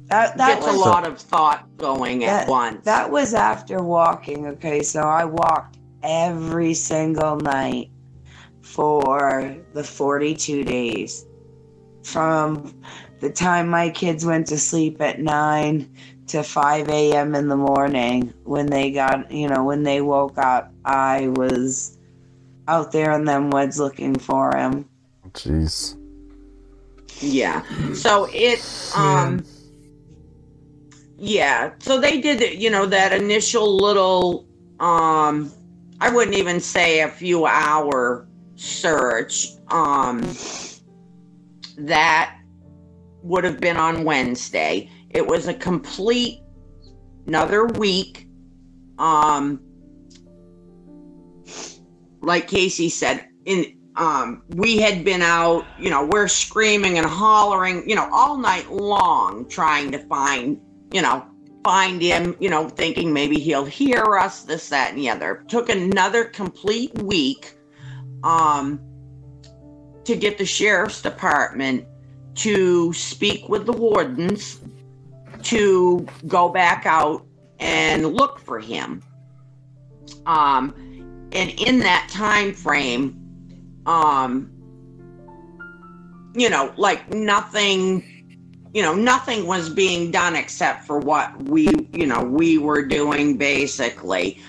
That gets was a lot of thought going at once. That was after walking. Okay, so I walked every single night for the 42 days. From the time my kids went to sleep at 9 to 5 a.m. in the morning. When they got, when they woke up, I was out there in them woods looking for him. Jeez. Yeah. So yeah. So they did, that initial little, I wouldn't even say a few hour search. That would have been on Wednesday. It was a complete another week. Like Casey said, we had been out, we're screaming and hollering, all night long trying to find him, thinking maybe he'll hear us, this, that, and the other. Took another complete week to get the sheriff's department to speak with the wardens to go back out and look for him. And in that time frame, nothing was being done except for what we were doing, basically.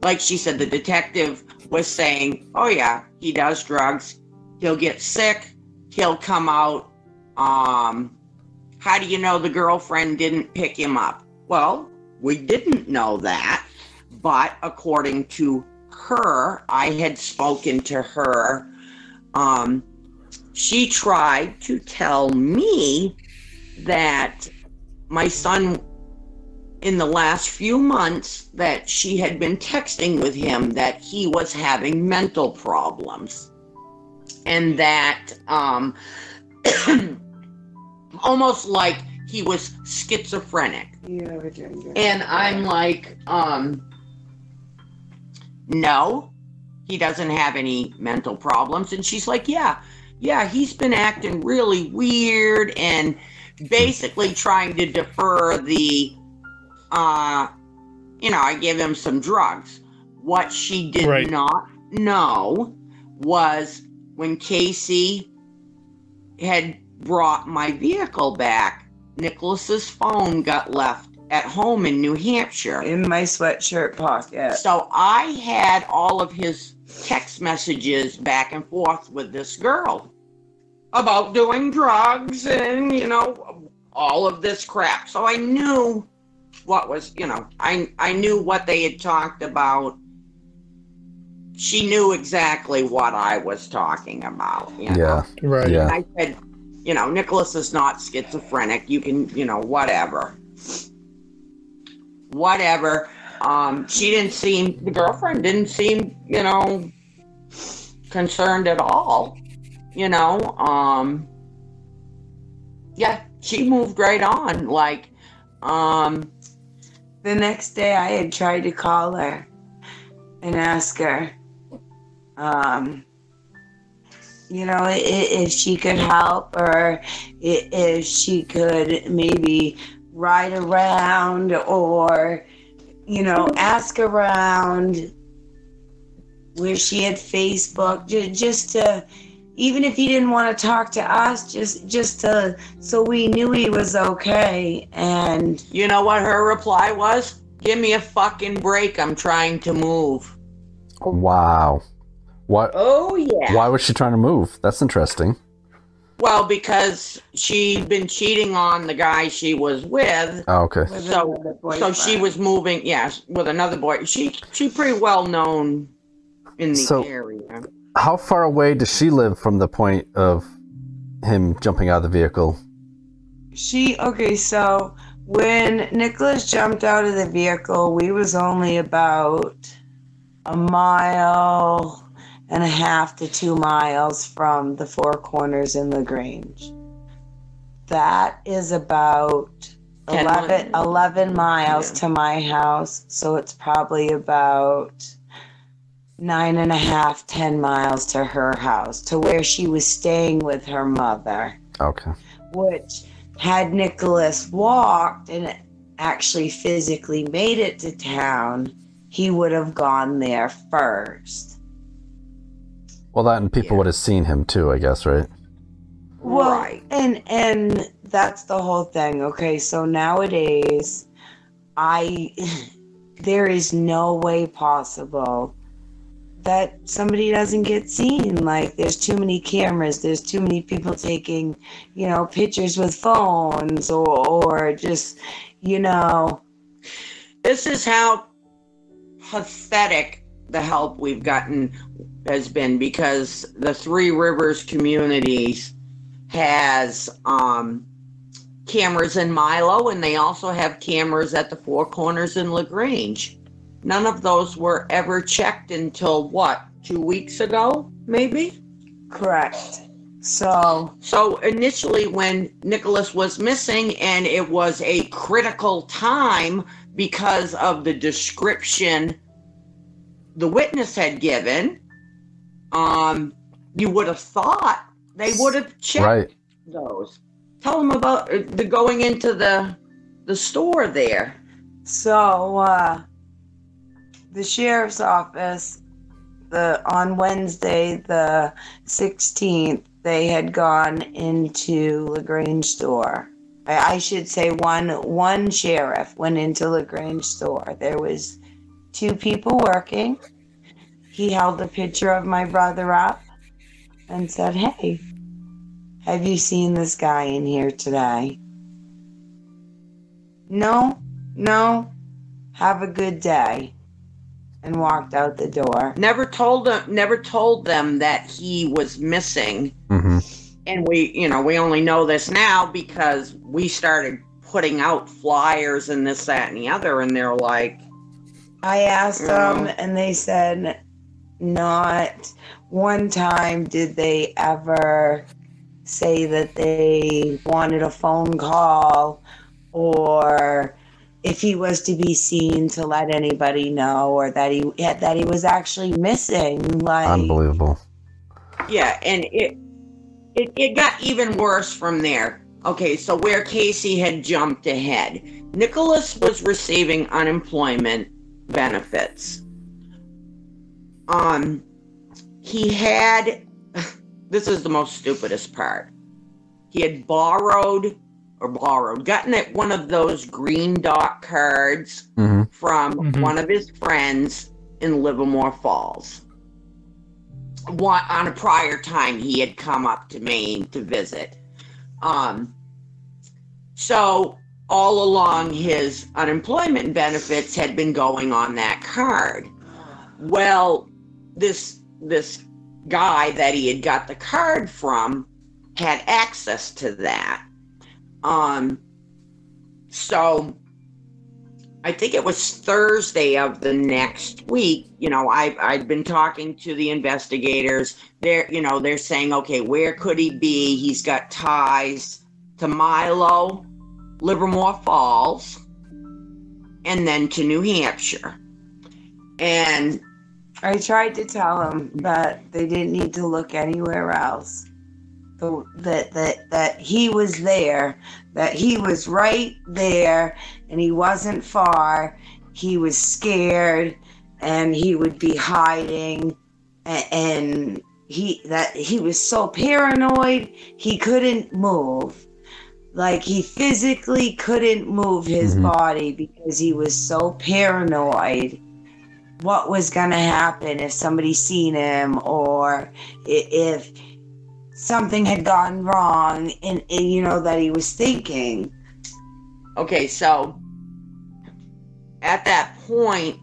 Like she said, the detective was saying, oh yeah, he does drugs. He'll get sick. He'll come out. How do you know the girlfriend didn't pick him up? Well, we didn't know that. But according to her, I had spoken to her. She tried to tell me that my son, in the last few months, that she had been texting with him that he was having mental problems. And that almost like he was schizophrenic. And I'm like, no, he doesn't have any mental problems. And she's like, yeah, he's been acting really weird and basically trying to defer the, I give him some drugs. What she did not know was when Casey had brought my vehicle back, Nicholas's phone got left at home in New Hampshire. In my sweatshirt pocket. So I had all of his text messages back and forth with this girl about doing drugs and, all of this crap. So I knew what was, I knew what they had talked about. She knew exactly what I was talking about. Yeah. Right. Yeah. And I said, Nicholas is not schizophrenic. You can, whatever. The girlfriend didn't seem, concerned at all. Yeah, she moved right on. Like, the next day I had tried to call her and ask her, if she could help or if she could maybe ride around or, ask around where she had Facebook, just to, even if he didn't want to talk to us, just to, so we knew he was okay. And you know what her reply was? Give me a fucking break. I'm trying to move. Wow. What? Oh, yeah. Why was she trying to move? That's interesting. Well, because she'd been cheating on the guy she was with. Oh, okay. So she was moving, with another boy. She pretty well known in the area. How far away does she live from the point of him jumping out of the vehicle? So when Nicholas jumped out of the vehicle, we was only about 1.5 miles to 2 miles from the Four Corners in LaGrange. That is about 11 miles to my house, so it's probably about 9.5, 10 miles to her house, to where she was staying with her mother. Okay. Which had Nicholas walked and actually physically made it to town, he would have gone there first. Well, that and people would have seen him too, I guess, right? Well, Right. and that's the whole thing. Okay, so nowadays, there is no way possible that somebody doesn't get seen. Like, there's too many cameras, there's too many people taking, pictures with phones or just, This is how pathetic the help we've gotten has been, because the Three Rivers communities has cameras in Milo, and they also have cameras at the Four Corners in LaGrange. None of those were ever checked until what, 2 weeks ago, maybe? Correct. So initially when Nicholas was missing, and it was a critical time because of the description the witness had given, you would have thought they would have checked those. Tell them about the going into the store there. So, the sheriff's office, on Wednesday, the 16th, they had gone into LaGrange store. I should say one sheriff went into LaGrange store. There was 2 people working. He held a picture of my brother up and said, "Hey, have you seen this guy in here today?" No. Have a good day. And walked out the door. Never told them that he was missing. Mm-hmm. And we only know this now because we started putting out flyers and this, that, and the other, and they're like, I asked them, and they said not one time did they ever say that they wanted a phone call, or if he was to be seen, to let anybody know, or that he was actually missing. Like, unbelievable. Yeah, and it got even worse from there. Okay, so where Casey had jumped ahead, Nicholas was receiving unemployment benefits. He had, this is the most stupidest part. He had gotten at one of those green dot cards from one of his friends in Livermore Falls. On a prior time, he had come up to Maine to visit. So all along, his unemployment benefits had been going on that card. Well, this guy that he had got the card from had access to that. So I think it was Thursday of the next week, I'd been talking to the investigators. They're saying, okay, where could he be? He's got ties to Milo, Livermore Falls, and then to New Hampshire. And I tried to tell them that they didn't need to look anywhere else. That he was there, that he was right there, and he wasn't far. He was scared, and he would be hiding, and he was so paranoid he couldn't move. Like, he physically couldn't move his body because he was so paranoid what was gonna happen if somebody seen him, or if something had gone wrong, and that he was thinking. Okay, so at that point,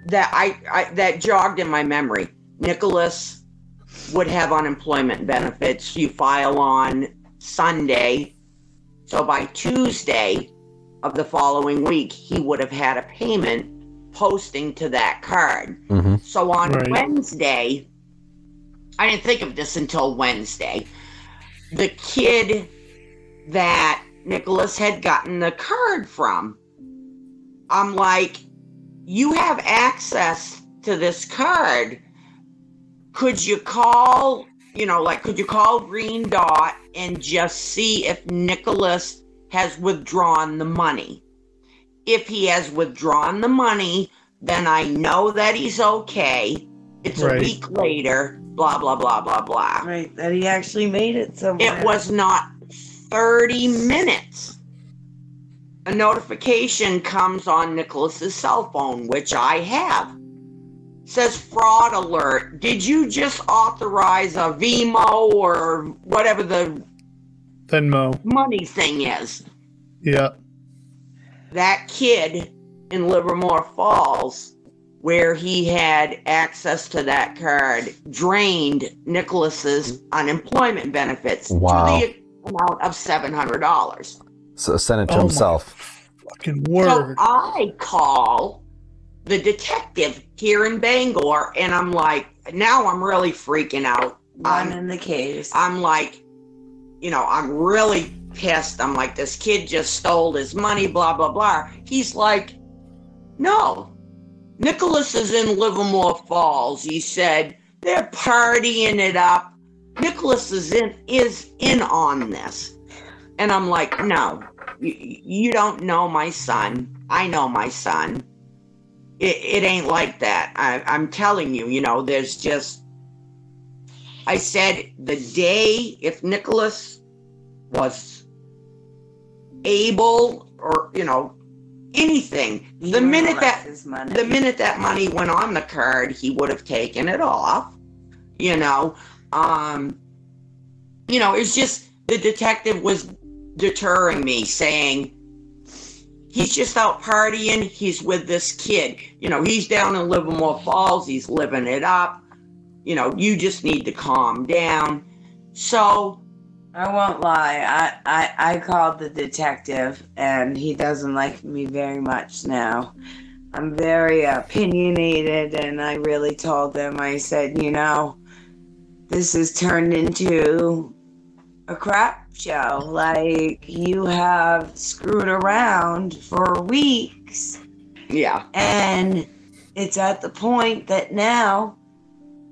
that jogged in my memory. Nicholas would have unemployment benefits. You file on Sunday, so by Tuesday of the following week, he would have had a payment posting to that card. So on Wednesday, I didn't think of this until Wednesday. The kid that Nicholas had gotten the card from, I'm like, you have access to this card. Could you call could you call Green Dot and just see if Nicholas has withdrawn the money? If he has withdrawn the money, then I know that he's okay. It's a week later, blah, blah, blah, blah, blah. Right, that he actually made it somewhere. It was not 30 minutes. A notification comes on Nicholas's cell phone, which I have. Says fraud alert. Did you just authorize a Venmo or whatever the Venmo money thing is? Yeah. That kid in Livermore Falls, where he had access to that card, drained Nicholas's unemployment benefits to the amount of $700. So send it to himself. Fucking word. So I call the detective here in Bangor, and I'm like, now I'm really freaking out. I'm in the case. I'm like, I'm really pissed. I'm like, this kid just stole his money, blah, blah, blah. He's like, no, Nicholas is in Livermore Falls. He said, they're partying it up. Nicholas is in on this. And I'm like, no, you don't know my son. I know my son. It ain't like that. I'm telling you, there's just, I said the day if Nicholas was able or, anything, the minute that money went on the card, he would have taken it off, it's just the detective was deterring me, saying, he's just out partying. He's with this kid. He's down in Livermore Falls. He's living it up. You just need to calm down. So I won't lie. I called the detective, and he doesn't like me very much now. I'm very opinionated, and I really told him, I said, this has turned into a crap show. Like, you have screwed around for weeks. Yeah. And it's at the point that now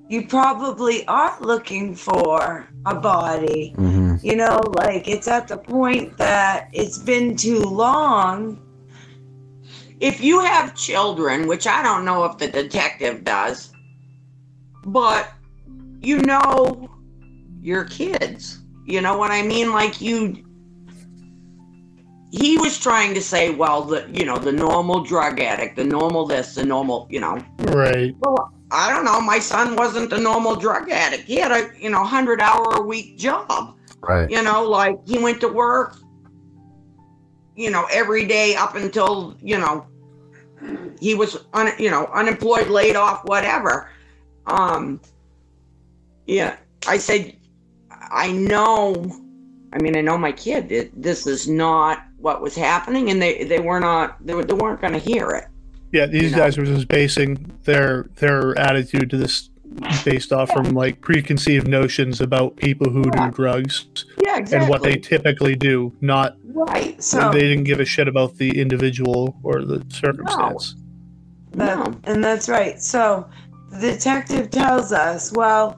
you probably are looking for a body. Mm-hmm. It's at the point that it's been too long. If you have children, which I don't know if the detective does, but your kids. You know what I mean? Like he was trying to say, well, the normal drug addict, the normal this, the normal, Right. Well, I don't know. My son wasn't the normal drug addict. He had a, 100-hour-a-week job. Right. Like he went to work, every day up until, he was, unemployed, laid off, whatever. Yeah. I said, I know my kid. This is not what was happening, and they weren't going to hear it. Yeah, these guys were just basing their attitude to this based off from like preconceived notions about people who do drugs. Yeah, exactly. And what they typically do, not right. So they didn't give a shit about the individual or the circumstance. No. And that's right. So the detective tells us, well,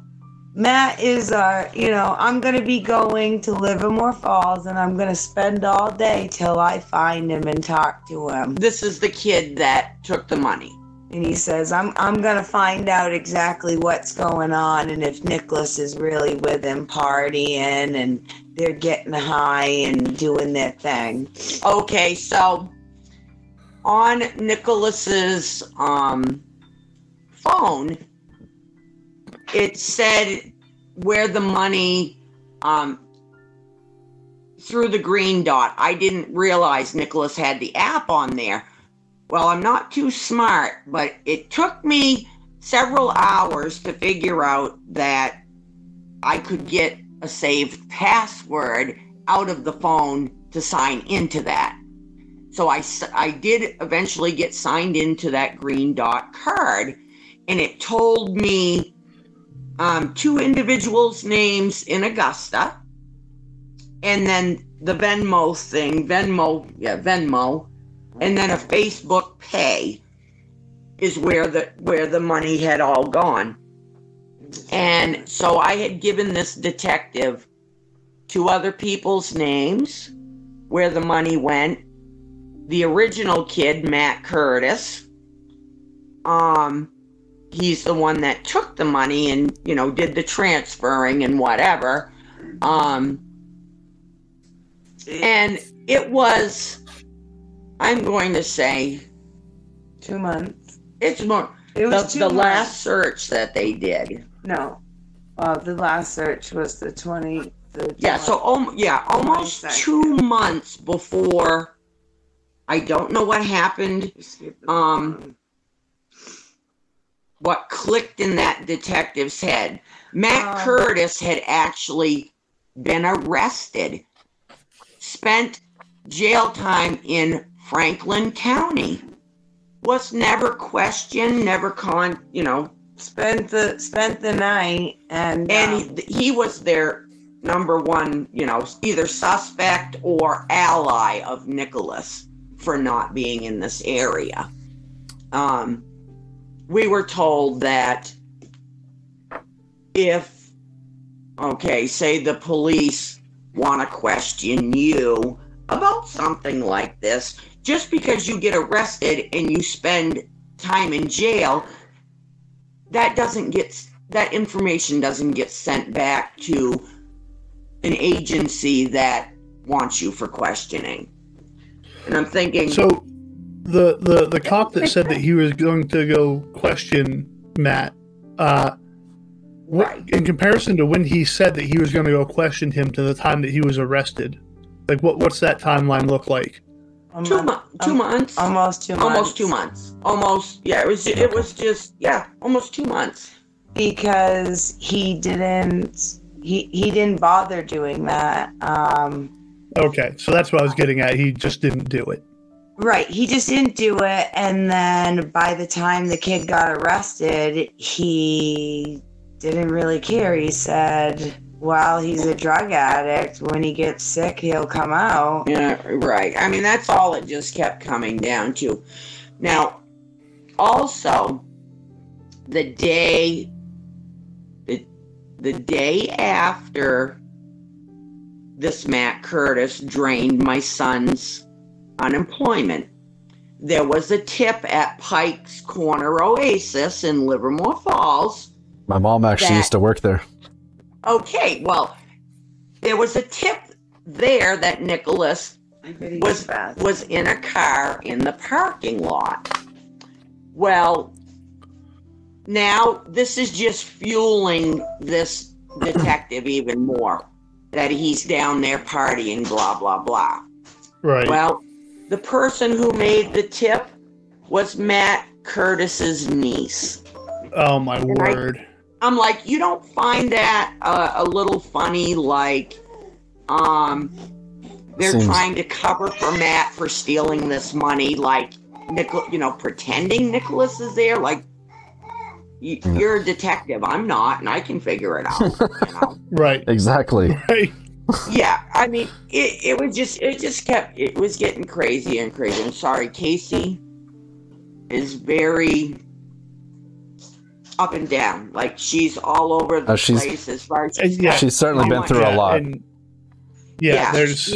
Matt is I'm going to be going to Livermore Falls, and I'm going to spend all day till I find him and talk to him. This is the kid that took the money. And he says, I'm going to find out exactly what's going on, and if Nicholas is really with him partying and they're getting high and doing their thing. Okay, so on Nicholas's phone, it said where the money through the green dot. I didn't realize Nicholas had the app on there. Well, I'm not too smart, but it took me several hours to figure out that I could get a saved password out of the phone to sign into that. So I did eventually get signed into that green dot card, and it told me two individuals' names in Augusta, and then the Venmo thing, Venmo, and then a Facebook Pay is where the money had all gone. And so I had given this detective 2 other people's names, where the money went. The original kid, Matt Curtis, he's the one that took the money and, you know, did the transferring and whatever. And it was, I'm going to say, 2 months. It's more. It was the last search that they did. No, the last search was the 20. Yeah, so almost 2 months before. I don't know what happened. What clicked in that detective's head? Matt Curtis had actually been arrested, spent jail time in Franklin County, was never questioned, never spent the night, and he was their number one, either suspect or ally of Nicholas for not being in this area. We were told that if, say the police want to question you about something like this, just because you get arrested and you spend time in jail, that information doesn't get sent back to an agency that wants you for questioning. And I'm thinking, so the cop that said that he was going to go question Matt, in comparison to when he said that he was going to go question him to the time that he was arrested, like what's that timeline look like? 2 months. Almost 2 months. Almost 2 months. Almost, yeah. It was just almost 2 months. Because he didn't bother doing that. Okay, so that's what I was getting at. He just didn't do it. Right, he just didn't do it, and then by the time the kid got arrested, he didn't really care. He said, well, he's a drug addict. When he gets sick, he'll come out. Yeah, right. I mean, that's all it just kept coming down to. Now, also, the day after this Matt Curtis drained my son's unemployment, there was a tip at Pike's Corner Oasis in Livermore Falls. My mom actually used to work there. Okay, well, there was a tip there that Nicholas was in a car in the parking lot. Well, now this is just fueling this detective even more, that he's down there partying, blah, blah, blah. Right. Well, the person who made the tip was Matt Curtis's niece. Oh, my word. I'm like, you don't find that a little funny, like, they're trying to cover for Matt for stealing this money, like, pretending Nicholas is there, like, you're a detective, I'm not, and I can figure it out. Right. Exactly. Right. Yeah, I mean, it was getting crazy and crazy. I'm sorry, Casey is very up and down. Like, she's all over the place as far as she's certainly been through a lot. And there's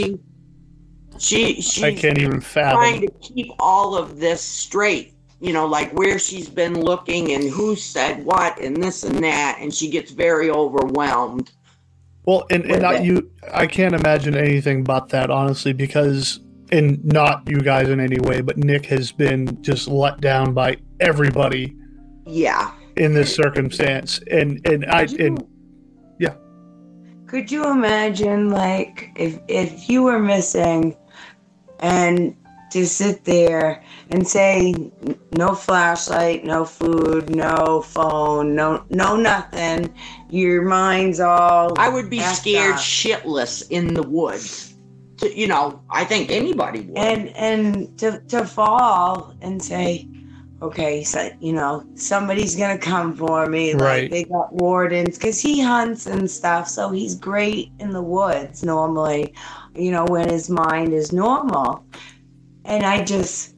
she's I can't even fathom trying to keep all of this straight, like where she's been looking and who said what and this and that, and she gets very overwhelmed. Well, I can't imagine anything but that, honestly, because, and not you guys in any way, but Nick has been just let down by everybody. Yeah. In this circumstance, yeah. Could you imagine, like, if you were missing, and to sit there and say no flashlight, no food, no phone, no nothing. Your mind's all. I would be scared shitless in the woods. I think anybody would. And to fall and say, okay, so somebody's gonna come for me. Like, right. They got wardens because he hunts and stuff, so he's great in the woods normally. When his mind is normal. And I just...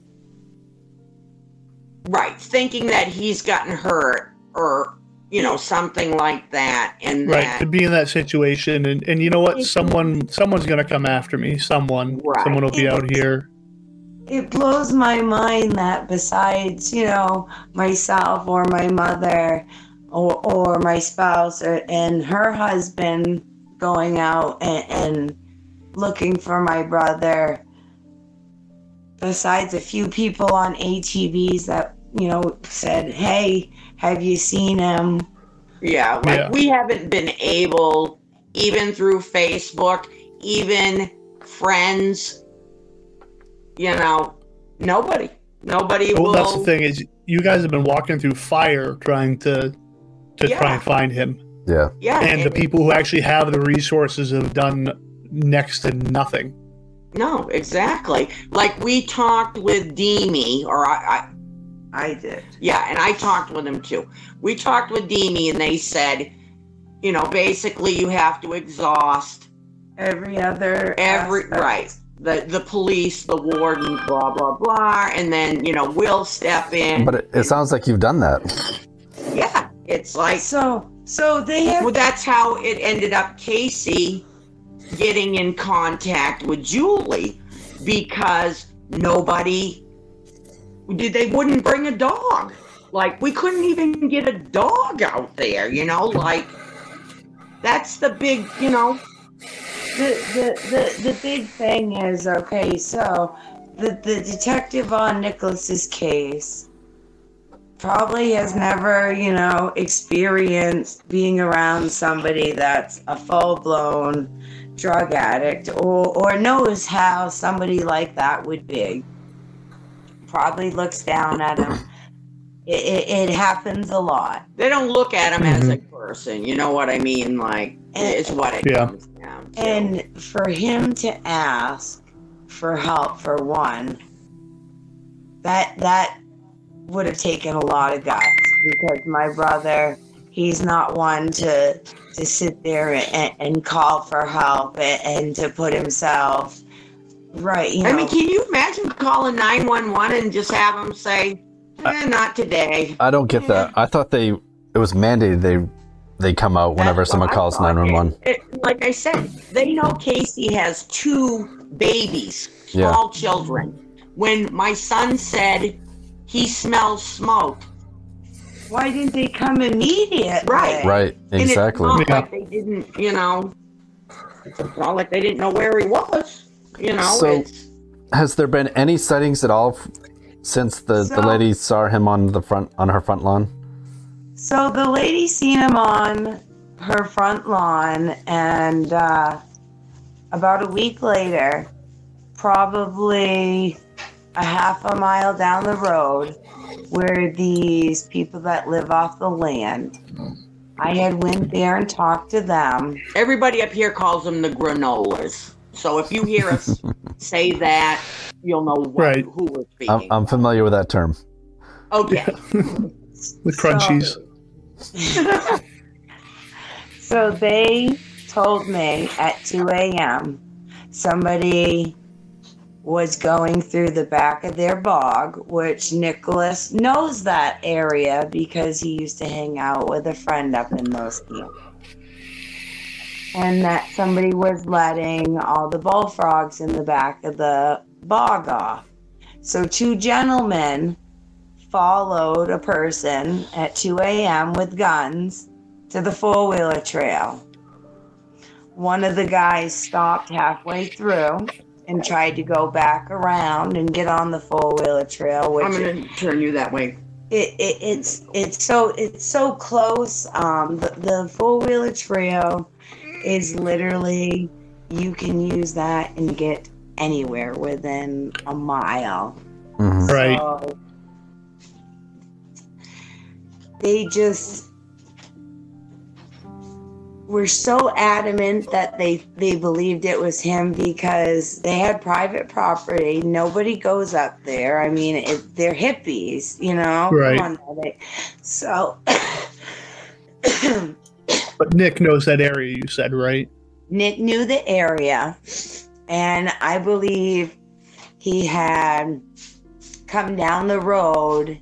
Right, thinking that he's gotten hurt or you know, something like that. And Right, that, to be in that situation, and you know what? Someone's going to come after me. Someone will be out here. It blows my mind that besides, you know, myself or my mother or my spouse and her husband going out and looking for my brother, besides a few people on ATVs that, you know, said, hey, have you seen him? yeah, like we haven't been able, even through Facebook, even friends, you know, nobody will. That's the thing, is you guys have been walking through fire trying to try and find him. Yeah. Yeah. And the people who actually have the resources have done next to nothing. No, exactly. Like we talked with Demi, or I did. Yeah, and I talked with him too. We talked with Demi, and they said, you know, basically you have to exhaust every aspect. Right. The police, the warden, blah blah blah, and then, you know, we'll step in. But it sounds like you've done that. Yeah, it's like so they have. Well, that's how it ended up. Casey getting in contact with Julie because they wouldn't bring a dog. Like, we couldn't even get a dog out there, you know, like that's the big, you know. The big thing is, okay, so the detective on Nicholas's case probably has never, you know, experienced being around somebody that's a full-blown drug addict or knows how somebody like that would be. Probably looks down at him. It happens a lot. They don't look at him as a person, you know what I mean? Like, it's what it comes down to. And for him to ask for help, for one, that would have taken a lot of guts, because my brother, he's not one to sit there and call for help and to put himself right. You know. I mean, can you imagine calling 911 and just have them say, not today? I don't get that. I thought it was mandated they come out whenever someone calls 911. Like I said, they know Casey has 2 babies, small children. When my son said he smells smoke, why didn't they come immediately? Right, exactly. And it's not like they didn't, you know, it's not like they didn't know where he was, you know. So, has there been any sightings at all since the lady saw him on her front lawn? So the lady seen him on her front lawn, and about a week later, probably a half a mile down the road, where these people that live off the land, I had went there and talked to them. Everybody up here calls them the granolas. So if you hear us say that, you'll know who we're speaking. I'm familiar with that term. Okay. The crunchies. So they told me at 2 a.m. somebody was going through the back of their bog, which Nicholas knows that area because he used to hang out with a friend up in those fields. And that somebody was letting all the bullfrogs in the back of the bog off. So 2 gentlemen followed a person at 2 a.m. with guns to the four-wheeler trail. One of the guys stopped halfway through and tried to go back around and get on the four-wheeler trail. Which I'm going to turn you that way. It's so close. The four-wheeler trail is literally, you can use that and get anywhere within a mile. Mm-hmm. Right. So they just were so adamant that they believed it was him because they had private property. Nobody goes up there. I mean, they're hippies, you know? Right. So. But Nick knows that area, you said, right? Nick knew the area, and I believe he had come down the road